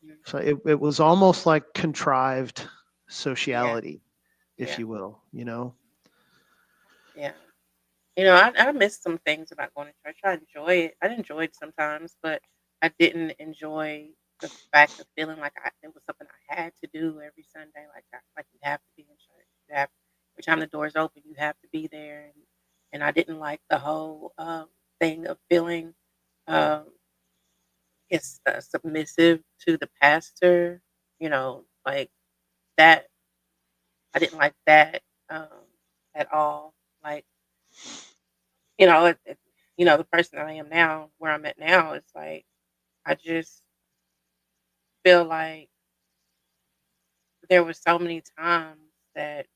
Hmm. So it was almost like contrived Yeah. sociality, if Yeah. you will. Yeah. I miss some things about going to church. I enjoy it. I enjoyed sometimes, but I didn't enjoy the fact of feeling like it was something I had to do every Sunday, like you have to be in church. You have every time the doors open, you have to be there, and I didn't like the whole thing of feeling um, it's submissive to the pastor. Like that. I didn't like that at all. Like the person that I am now, where I'm at now, it's like I just feel like there were so many times that,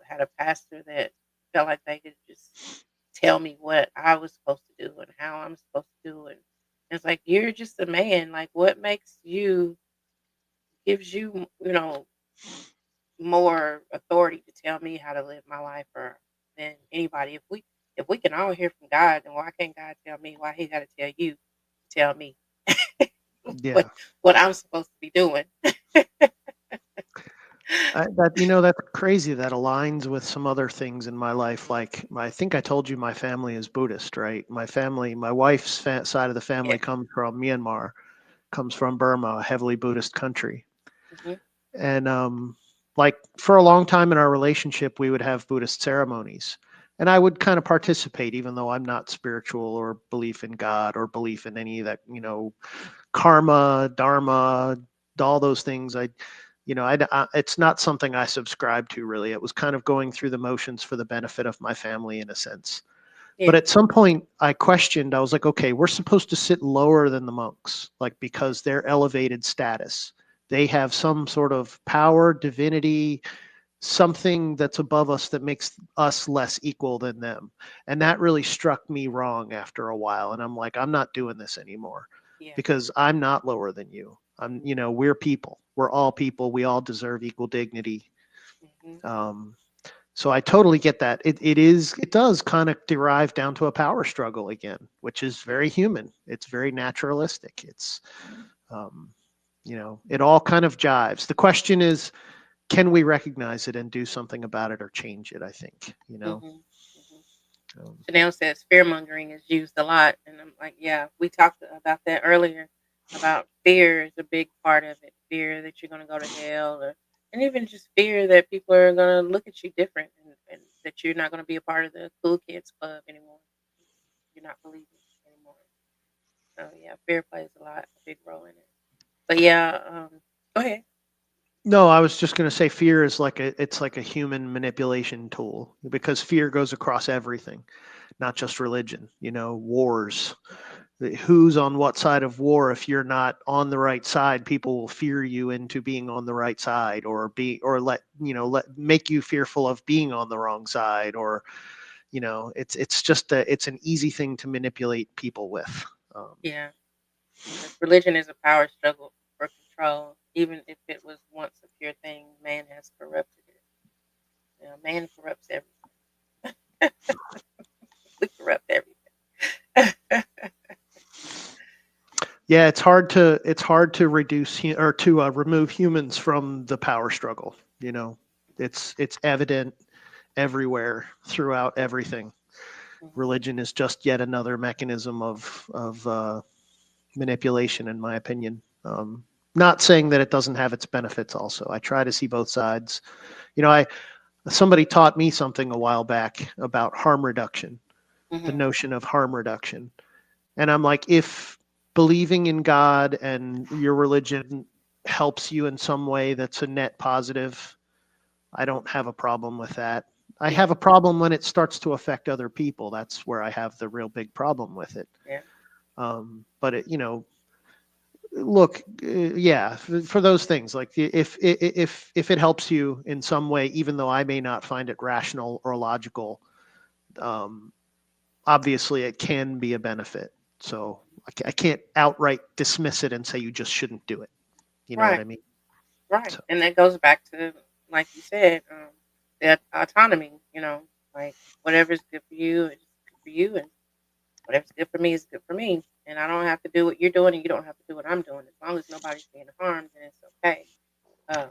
had a pastor that felt like they could just tell me what I was supposed to do and how I'm supposed to do it. And it's like, you're just a man. Like, what gives you, more authority to tell me how to live my life or than anybody? If we can all hear from God, then why can't God tell me? Why he got to tell you to tell me what Yeah. what I'm supposed to be doing? That's crazy. That aligns with some other things in my life. Like, I think I told you my family is Buddhist, right? My wife's side of the Yeah. family comes from Myanmar, comes from Burma, a heavily Buddhist country. Hmm. And like for a long time in our relationship, we would have Buddhist ceremonies. And I would kind of participate, even though I'm not spiritual or belief in God or belief in any of that, karma, dharma, all those things. It's not something I subscribe to really. It was kind of going through the motions for the benefit of my family in a sense. But Yeah. at some point I questioned, I was like, okay, we're supposed to sit lower than the monks, like because they're elevated status. They have some sort of power, divinity, something that's above us that makes us less equal than them. And that really struck me wrong after a while. And I'm like, I'm not doing this anymore Yeah. because I'm not lower than you. We're people. We're all people. We all deserve equal dignity. Hmm. Um, so I totally get that. It does kind of derive down to a power struggle again, which is Yeah. very human. It's very naturalistic. Um, it all kind of jives. The question is, can we recognize it and do something about it or change it? I think, Hmm. Hmm. Um, Chanel says fear mongering is used a lot, and I'm like, yeah, we talked about that earlier. About fear is a big part of it. Fear that you're going to go to hell, and even just fear that people are going to look at you different, and that you're not going to be a part of the cool kids club anymore. You're not believing anymore. So yeah, fear plays a big role in it. But yeah, go ahead. no, I was just going to say fear is it's like a human manipulation tool because fear goes across everything, not just religion, wars. Who's on what side of war? If you're not on the right side, people will fear you into being on the right side or let make you fearful of being on the wrong side or it's an easy thing to manipulate people with. um, Yeah, because religion is a power struggle for control. Even if it was once a pure thing, man has corrupted it. Man corrupts everything. We corrupt everything. yeah, it's hard to reduce or to remove humans from the power struggle. It's evident everywhere throughout everything. Mhm. Religion is just yet another mechanism of manipulation, in my opinion. Not saying that it doesn't have its benefits. Also, I try to see both sides. I Somebody taught me something a while back about harm reduction, the Mhm. notion of harm reduction, and I'm like, if believing in God and your religion helps you in some way that's a net positive, I don't have a problem with that. I Yeah. have a problem when it starts to affect other people. That's where I have the real big problem with it. Yeah. But look, yeah, for those things, like if it helps you in some way, even though I may not find it rational or logical, um, obviously it can be a benefit. So I can't outright dismiss it and say you just shouldn't do it. You know what Right. I mean? Right. So And that goes back to, like you said, that autonomy. Like whatever's good for you is good for you, and whatever's good for me is good for me. And I don't have to do what you're doing, and you don't have to do what I'm doing. As long as nobody's being harmed, then it's okay. Uh,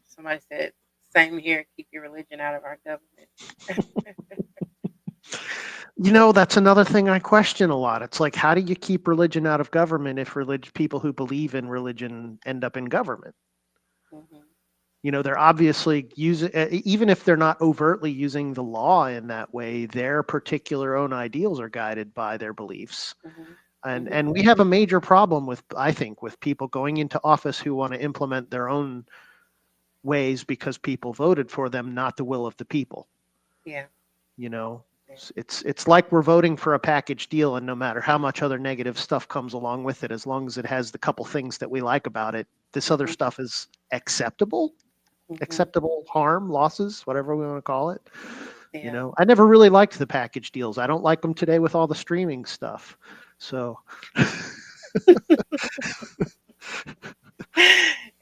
Somebody said, "Same here. Keep your religion out of our government." That's another thing I question a lot. It's like, how do you keep religion out of government if people who believe in religion end up in government? Hmm. They're obviously using, even if they're not overtly using the law in that way, their particular own ideals are guided by their beliefs. Hmm. And Hmm. and we have a major problem with, I think, with people going into office who want to implement their own ways because people voted for them, not the will of the people. Yeah. You know, Yeah. it's like we're voting for a package deal, and no matter how much other negative stuff comes along with it, as long as it has the couple things that we like about it, this other Hmm. stuff is acceptable. Hmm. Acceptable harm, losses, whatever we want to call it. Yeah. I never really liked the package deals. I don't like them today with all the streaming stuff. So,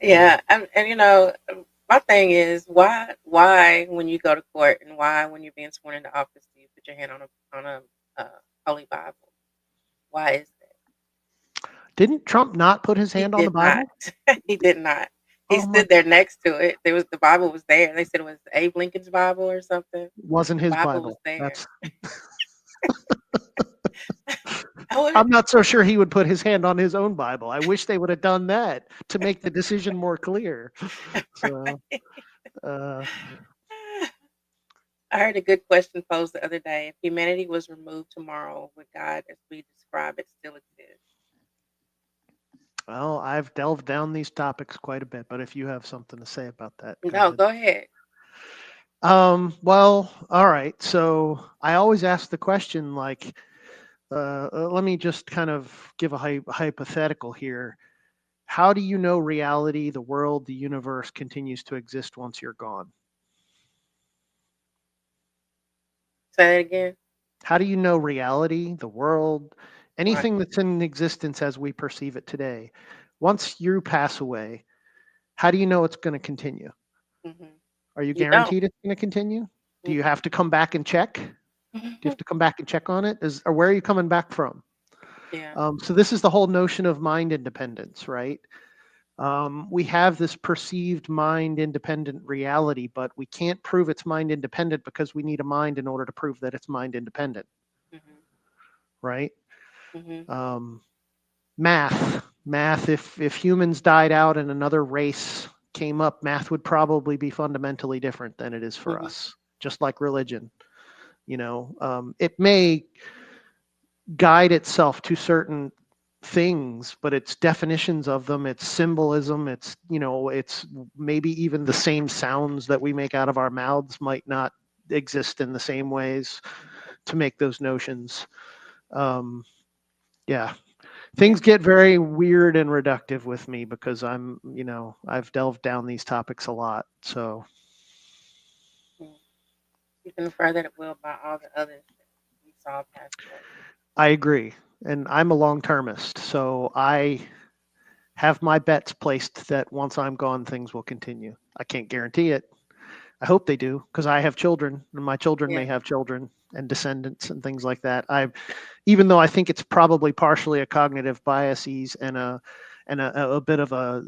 yeah. Yeah. And my thing is why when you go to court and why when you're being sworn into office do you put your hand on a uh, holy Bible? Why is that? Didn't Trump not put his He hand on the did not. Bible? He did not. He Oh my, stood there next to it. The Bible was there. They said it was Abe Lincoln's Bible or something. wasn't The his Bible was Bible. there. That's I would. I'm not so sure he would put his hand on his own Bible. I wish they would have done that to make the decision more clear. So, uh, I heard a good question posed the other day. If humanity was removed tomorrow, would God, as we describe it, still exist? well, I've delved down these topics quite a bit, but if you have something to say about that, go No, ahead. go ahead. Well, all right. So I always ask the question, like, let me just kind of give a hypothetical here. How do you know reality, the world, the universe continues to exist once you're gone? Say that again. How do you know reality, the world, Right. anything that's in existence as we perceive it today? Once you pass away, how do you know it's going to continue? Hmm. Are you You don't. guaranteed it's going to continue? Do you Mm-mm. have to come back and check? Do you have to come back and check on it? Or where are you coming back from? Yeah. So this is the whole notion of mind independence, right? We have this perceived mind independent reality, but we can't prove it's mind independent because we need a mind in order to prove that it's mind independent, Hmm. right? Hmm. Um, math. If humans died out and another race came up, math would probably be fundamentally different than it is for Hmm. us. Just like religion, it may guide itself to certain things, but its definitions of them, its symbolism, it's maybe even the same sounds that we make out of our mouths might not exist in the same ways to make those notions. Um, yeah, Yeah. things get very weird and reductive with me because I've delved down these topics a lot. So Mm. Even further, it will by all the others that we saw pass away. I agree. And I'm a long termist. So I have my bets placed that once I'm gone, things will continue. I can't guarantee it. I hope they do because I have children and my children Yeah. may have children and descendants and things like that. Even though I think it's probably partially a cognitive biases and a bit of a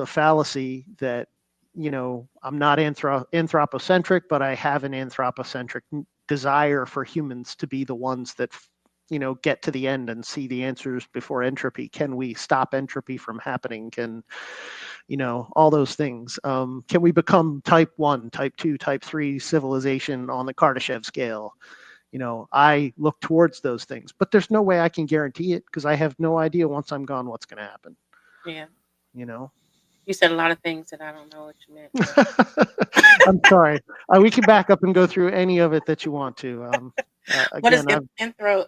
fallacy that, I'm not anthropocentric, but I have an anthropocentric desire for humans to be the ones that, get to the end and see the answers before entropy. Can we stop entropy from happening? Can all those things. Can we become type 1, type 2, type 3 civilization on the Kardashev scale? I look towards those things, but there's no way I can guarantee it because I have no idea once I'm gone what's going to happen. Yeah. You know, You said a lot of things that I don't know what you meant, but I'm sorry. We can back up and go through any of it that you want to. what is Again, I've intro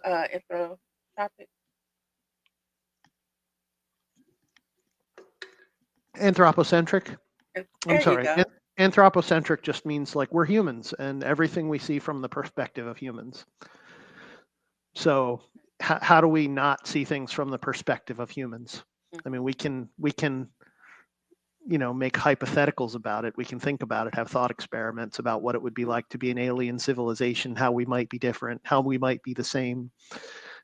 topic? anthropocentric. I'm There you sorry. go. Anthropocentric just means like we're humans and everything we see from the perspective of humans. So how do we not see things from the perspective of humans? I mean, Hmm. we can make hypotheticals about it. We can think about it, have thought experiments about what it would be like to be an alien civilization, how we might be different, how we might be the same,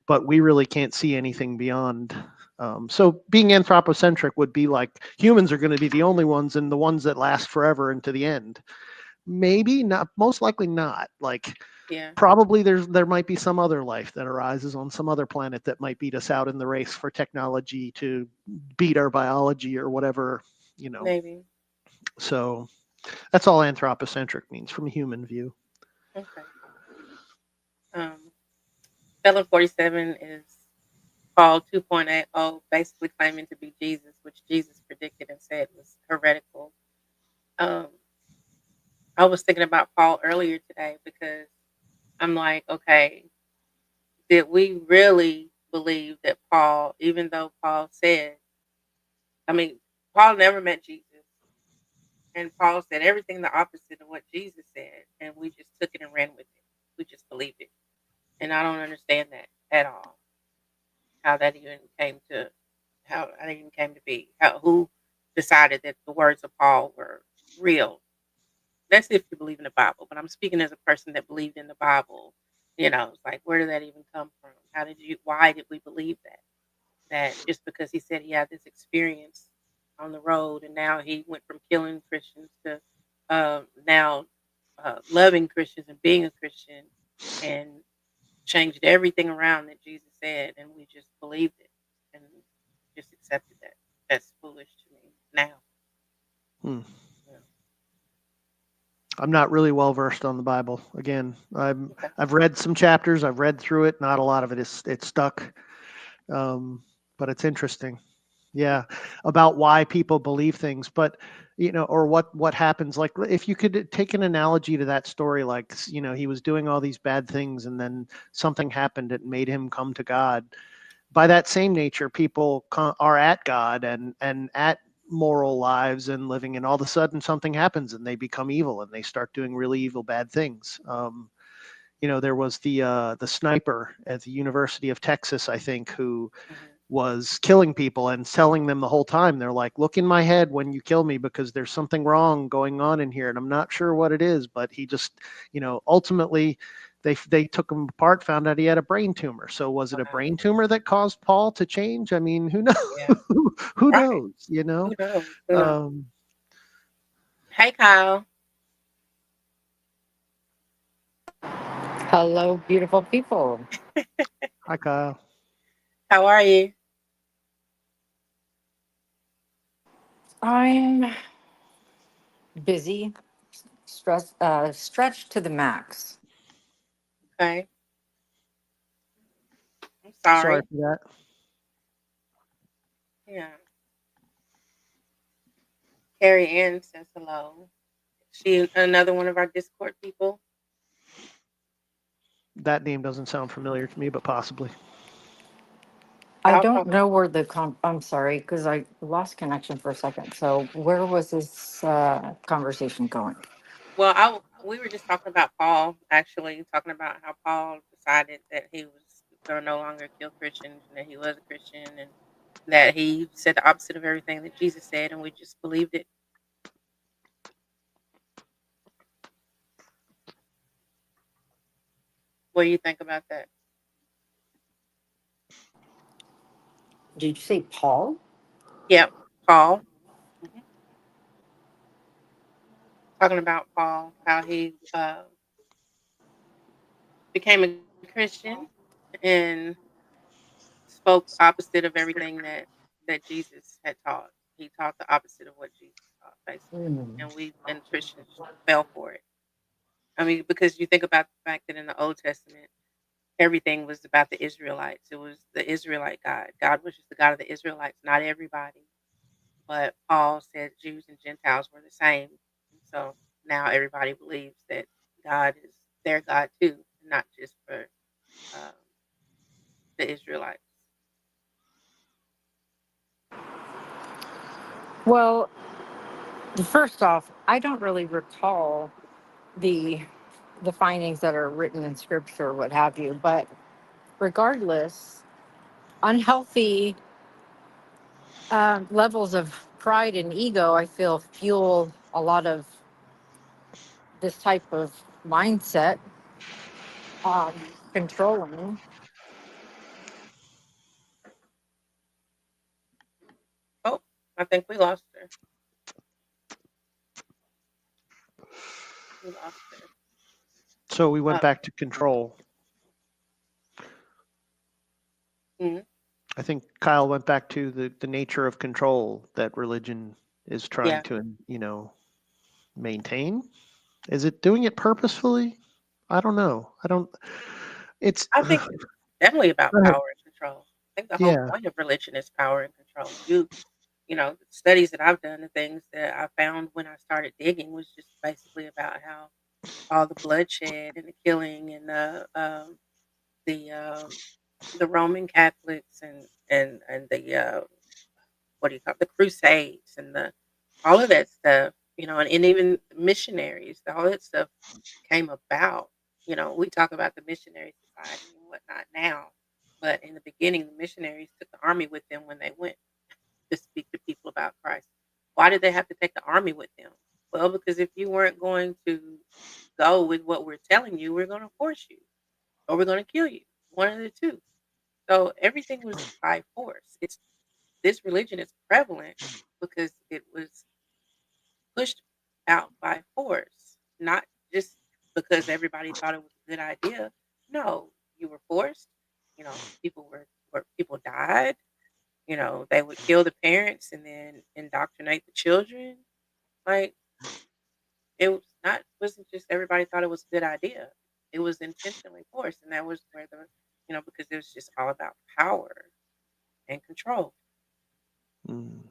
but we really can't see anything beyond. So being anthropocentric would be like humans are going to be the only ones and the ones that last forever and to the end. maybe not, most likely not. Like Yeah. probably there might be some other life that arises on some other planet that might beat us out in the race for technology to beat our biology or whatever, you know. Maybe. So that's all anthropocentric means from a human view. Okay. Um, Felon 47 is Paul 2.80, basically claiming to be Jesus, which Jesus predicted and said was heretical. Um, I was thinking about Paul earlier today because I'm like, okay, did we really believe that Paul, even though Paul said, I mean, Paul never met Jesus, and Paul said everything the opposite of what Jesus said, and we just took it and ran with it. We just believed it, and I don't understand that at all. How that even came to, how that even came to be. How who decided that the words of Paul were real? That's if you believe in the Bible, but I'm speaking as a person that believed in the Bible. It's like, where did that even come from? Why did we believe that? That just because he said he had this experience on the road, and now he went from killing Christians to now loving Christians and being a Christian, and changed everything around that Jesus said, and we just believed it and just accepted that. That's foolish to me now. Hmm. Yeah. I'm not really well versed on the Bible. Again, Okay. I've read some chapters. I've read through it. Not a lot of it is it's stuck, um, but it's interesting. Yeah, about why people believe things, but or what happens. Like if you could take an analogy to that story, like he was doing all these bad things, and then something happened that made him come to God. By that same nature, people are at God and at moral lives and living, and all of a sudden something happens and they become evil and they start doing really evil, bad things. There was the sniper at the University of Texas, I think, who Hmm. was killing people and telling them the whole time. They're like, "Look in my head when you kill me because there's something wrong going on in here, and I'm not sure what it is." But he just, ultimately, they took him apart, found out he had a brain tumor. So was it a Wow. brain tumor that caused Paul to change? I mean, who knows? Yeah. Who Right. knows? Who knows? Who knows? Um, Hey, Kyle. Hello, beautiful people. Hi, Kyle. How are you? I'm busy, stretched to the max. Okay. I'm Sorry sorry. for that. Yeah. Carrie Ann says hello. She another one of our Discord people. That name doesn't sound familiar to me, but possibly. I I'll don't probably. know where I'm sorry, because I lost connection for a second. So, where was this conversation going? Well, we were just talking about Paul, actually, talking about how Paul decided that he was going to no longer kill Christians and that he was a Christian and that he said the opposite of everything that Jesus said, and we just believed it. What do you think about that? Did you say Paul? Yep, Paul. Hmm. Talking about Paul, how he became a Christian and spoke opposite of everything that Jesus had taught. He taught the opposite of what Jesus taught, basically, Hmm. and Christians fell for it. I mean, because you think about the fact that in the Old Testament, everything was about the Israelites. It was the Israelite God. God was just the God of the Israelites, not everybody. But Paul said Jews and Gentiles were the same. And so now everybody believes that God is their God too, not just for um, the Israelites. Well, first off, I don't really recall the the findings that are written in scripture, or what have you. But regardless, unhealthy levels of pride and ego, I feel, fuel a lot of this type of mindset, um, controlling. Oh, I think we lost her. We lost her. So we went Oh, back to control. mhm. I think Kyle went back to the nature of control that religion is trying Yeah, to, maintain. Is it doing it purposefully? I don't know. I don't. It's I think it's definitely about go ahead. power and control. I think the whole Yeah. point of religion is power and control. The studies that I've done, the things that I found when I started digging was just basically about how all the bloodshed and the killing and the the Roman Catholics and the what do you call it, the Crusades and the all of that stuff, and even missionaries, all that stuff came about. We talk about the missionary society and whatnot now, but in the beginning, the missionaries took the army with them when they went to speak to people about Christ. Why did they have to take the army with them? Well, because if you weren't going to go with what we're telling you, we're going to force you or we're going to kill you. One of the two. So everything was by force. It's this religion is prevalent because it was pushed out by force, not just because everybody thought it was a good idea. No, you were forced. People died. They would kill the parents and then indoctrinate the children. Like wasn't just everybody thought it was a good idea. It was intentionally forced, and that was where because it was just all about power and control. Mm.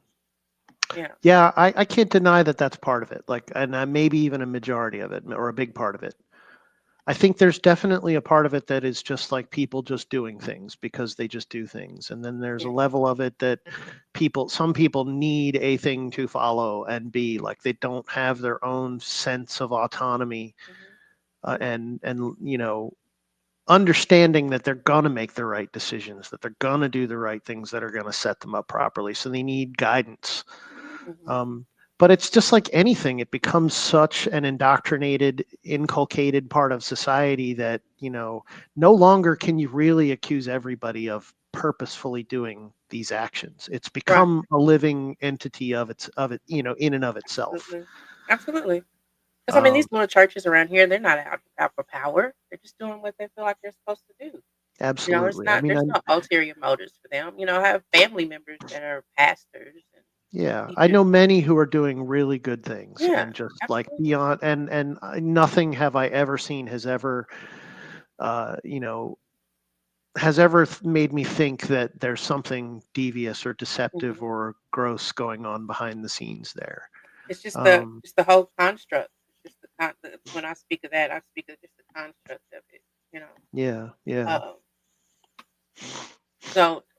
Yeah. Yeah, I can't deny that that's part of it. Like, and maybe even a majority of it, or a big part of it. I think there's definitely a part of it that is just like people just doing things because they just do things. And then there's a Yeah. level of it that some people need a thing to follow and be like they don't have their own sense of autonomy, Mhm. and understanding that they're going to make the right decisions, that they're going to do the right things that are going to set them up properly. So they need guidance. Mhm. Um, but it's just like anything, it becomes such an indoctrinated, inculcated part of society that, no longer can you really accuse everybody of purposefully doing these actions. It's Right. become a living entity of it, in and of itself. Absolutely. Absolutely. Because I mean, Um, these little churches around here, they're not out for power. They're just doing what they feel like they're supposed to do. It's Absolutely. I not. mean, There's no ulterior motives for them. I have family members that are pastors and yeah, I teachers. know many who are doing really good things Yeah, and just like absolutely. beyond, and nothing have I ever seen has ever, uh, you know, made me think that there's something devious or deceptive Mhm. or gross going on behind the scenes there. It's just the Um, just the whole construct. It's just when I speak of that, I speak of just the construct of it. You know. yeah, yeah. Um,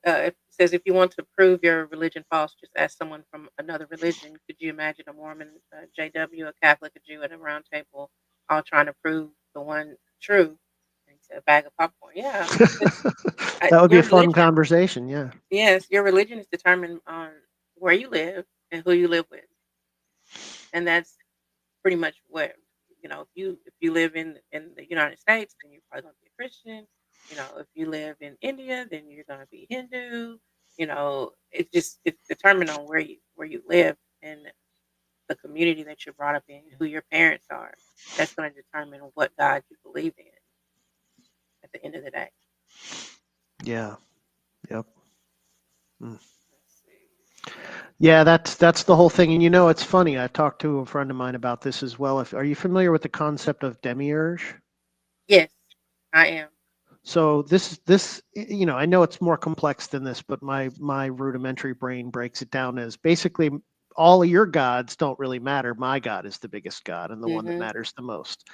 it says if you want to prove your religion false, just ask someone from another religion. Could you imagine a Mormon, a JW, a Catholic, a Jew at a round table, all trying to prove the one true? And he said, a bag of popcorn. Yeah, because That would be a your fun religion, conversation. Yeah. yes, your religion is determined on where you live and who you live with, and that's pretty much where if you live in the United States, then you're probably going to be a Christian. If you live in India, then you're going to be Hindu. It's determined on where you live and the community that you're brought up in, who your parents are. That's going to determine what God you believe in at the end of the day. Yeah. Yep. Mm. Let's see. Yeah, that's the whole thing. And it's funny. I've talked to a friend of mine about this as well. Are you familiar with the concept of demiurge? Yes, I am. So this, I know it's more complex than this, but my rudimentary brain breaks it down as basically all of your gods don't really matter. My God is the biggest God and the one that Hmm. matters the most.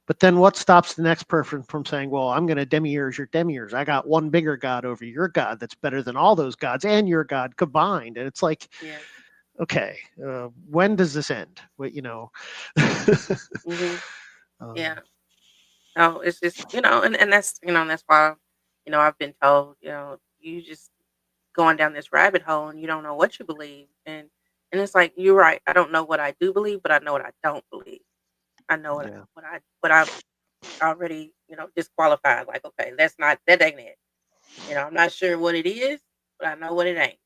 But then what stops the next person from saying, well, I'm going to demiurge your demiurge. I got one bigger God over your God that's better than all those gods and your God combined. And it's like, Yeah. okay, when does this end? Hmm. um, Yeah. No, it's just and that's why I've been told you just going down this rabbit hole and you don't know what you believe and it's like you're right. I don't know what I do believe, but I know what I don't believe. I know yeah, what I've already disqualified. Like okay, that ain't it. I'm not sure what it is, but I know what it ain't,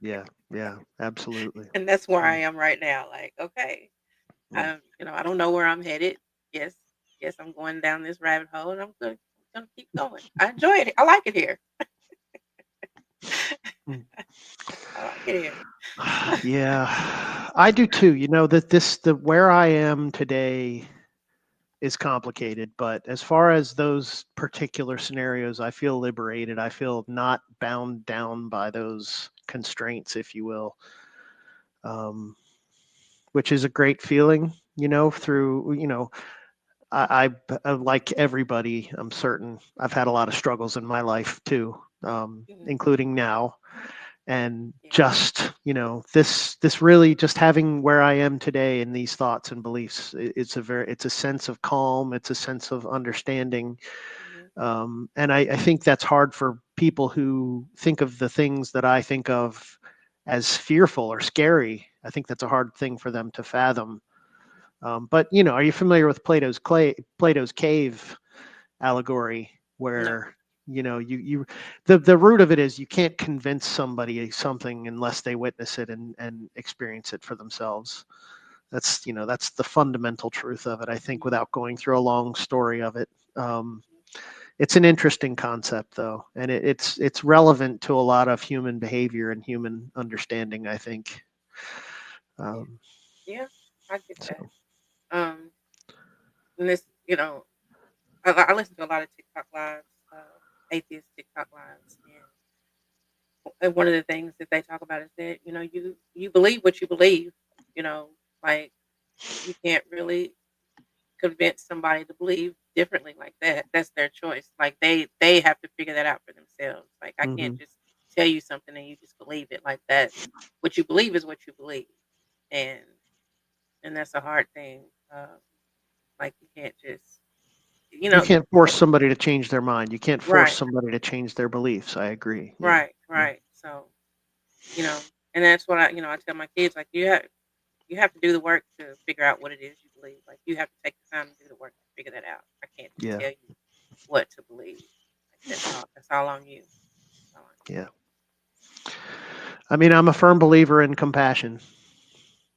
yeah, yeah, absolutely. and that's where I Mm, am right now. Like okay, mm. I don't know where I'm headed. yes, yes, I'm going down this rabbit hole, and I'm gonna keep going. I enjoy it. I like it here. Mm. I like it here. Yeah, I do too. You know that the where I am today is complicated, but as far as those particular scenarios, I feel liberated. I feel not bound down by those constraints, if you will, um, which is a great feeling. Through like everybody, I'm certain I've had a lot of struggles in my life too, Mhm. including now. And Yeah. just this really just having where I am today in these thoughts and beliefs, it's a sense of calm, it's a sense of understanding, Mhm. and I think that's hard for people who think of the things that I think of as fearful or scary. I think that's a hard thing for them to fathom. But are you familiar with Plato's cave allegory, No. where the root of it is you can't convince somebody something unless they witness it and experience it for themselves. That's the fundamental truth of it, I think, Mhm. without going through a long story of it. It's an interesting concept, though, and it's relevant to a lot of human behavior and human understanding, I think. Yeah. um, Yeah. I get that. so Um, and this, I listen to a lot of TikTok lives, atheist TikTok lives, and one of the things that they talk about is that you believe what you believe. You know, like you can't really convince somebody to believe differently like that. That's their choice. Like they have to figure that out for themselves. Like I can't mhm. just tell you something and you just believe it like that. What you believe is what you believe, and and that's a hard thing. Like you can't just you You know can't force somebody to change their mind. You can't force right, somebody to change their beliefs. I agree. Yeah. right, right. So and that's what I tell my kids, like you have to do the work to figure out what it is you believe. Like you have to take the time to do the work to figure that out. I can't just Yeah. tell you what to believe. Like that's all on you. That's all on Yeah. I mean, I'm a firm believer in compassion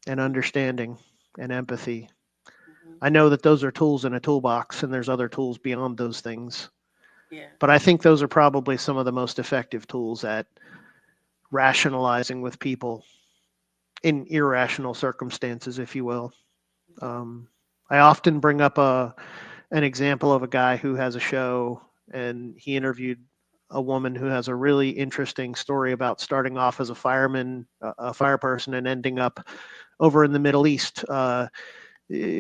and you. understanding and empathy. Mhm. I know that those are tools in a toolbox and there's other tools beyond those things. Yeah. But I think those are probably some of the most effective tools at rationalizing with people in irrational circumstances, if you will. Mhm. Um, I often bring up an example of a guy who has a show, and he interviewed a woman who has a really interesting story about starting off as a fireman, a fire person, and ending up over in the Middle East,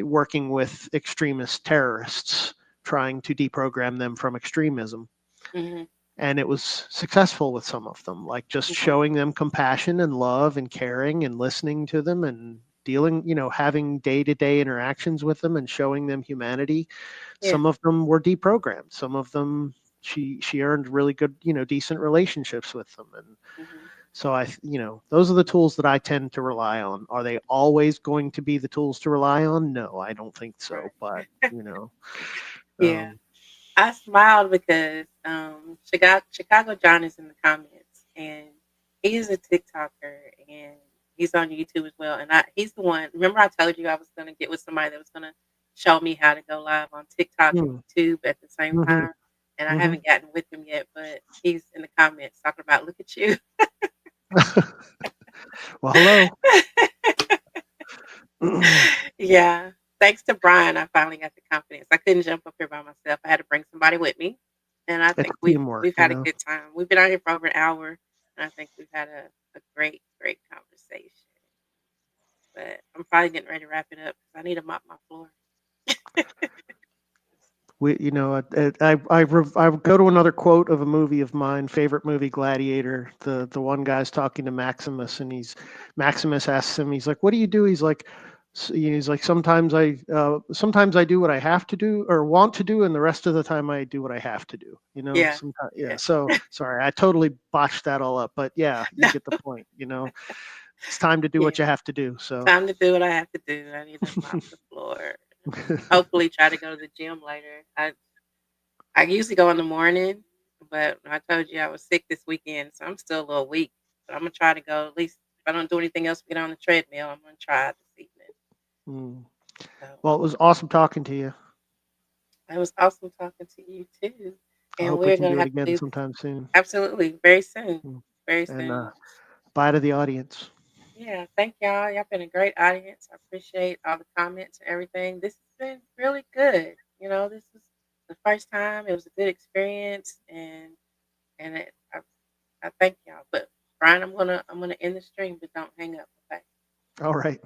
working with extremist terrorists, trying to deprogram them from extremism. Mhm. And it was successful with some of them, like just Mhm. showing them compassion and love and caring and listening to them and dealing, having day-to-day interactions with them and showing them humanity. Yeah. Some of them were deprogrammed. Some of them she earned really good, decent relationships with them. And Mhm. so those are the tools that I tend to rely on. Are they always going to be the tools to rely on? No, I don't think so. But Right. you know, Yeah. um, I smiled because Chicago John is in the comments, and he is a TikToker, and he's on YouTube as well. And he's the one. Remember, I told you I was going to get with somebody that was going to show me how to go live on TikTok and mm, YouTube at the same mhm, time. And I mhm. haven't gotten with him yet, but he's in the comments talking about, look at you. Well, hello. Yeah. Thanks to Brian, I finally got the confidence. I couldn't jump up here by myself. I had to bring somebody with me. And I It's think we've teamwork, we've had a good time. We've been out here for over an hour, and I think we've had a great, great conversation. But I'm probably getting ready to wrap it up because I need to mop my floor. I go to another quote of a movie of mine, favorite movie, Gladiator. The one guy's talking to Maximus, and Maximus asks him, he's like, "What do you do?" He's like, sometimes I do what I have to do or want to do, and the rest of the time I do what I have to do. Yeah. Sometimes, yeah. Yeah. So sorry, I totally botched that all up, but yeah, you No. get the point. It's time to do Yeah. what you have to do. So. Time to do what I have to do. I need to mop the floor. Hopefully, try to go to the gym later. I usually go in the morning, but I told you I was sick this weekend, so I'm still a little weak. But I'm gonna try to go at least if I don't do anything else, get on the treadmill. I'm gonna try this evening. Mm. So Well, it was awesome talking to you. It was awesome talking to you too. I And hope we we're can gonna do it have to again do this sometime soon. absolutely very soon. Mm. Very And soon. bye to the audience. Yeah, thank y'all. Y'all been a great audience. I appreciate all the comments and everything. This has been really good. This was the first time. It was a good experience, and I thank y'all. But Brian, I'm gonna end the stream, but don't hang up. Okay. All right.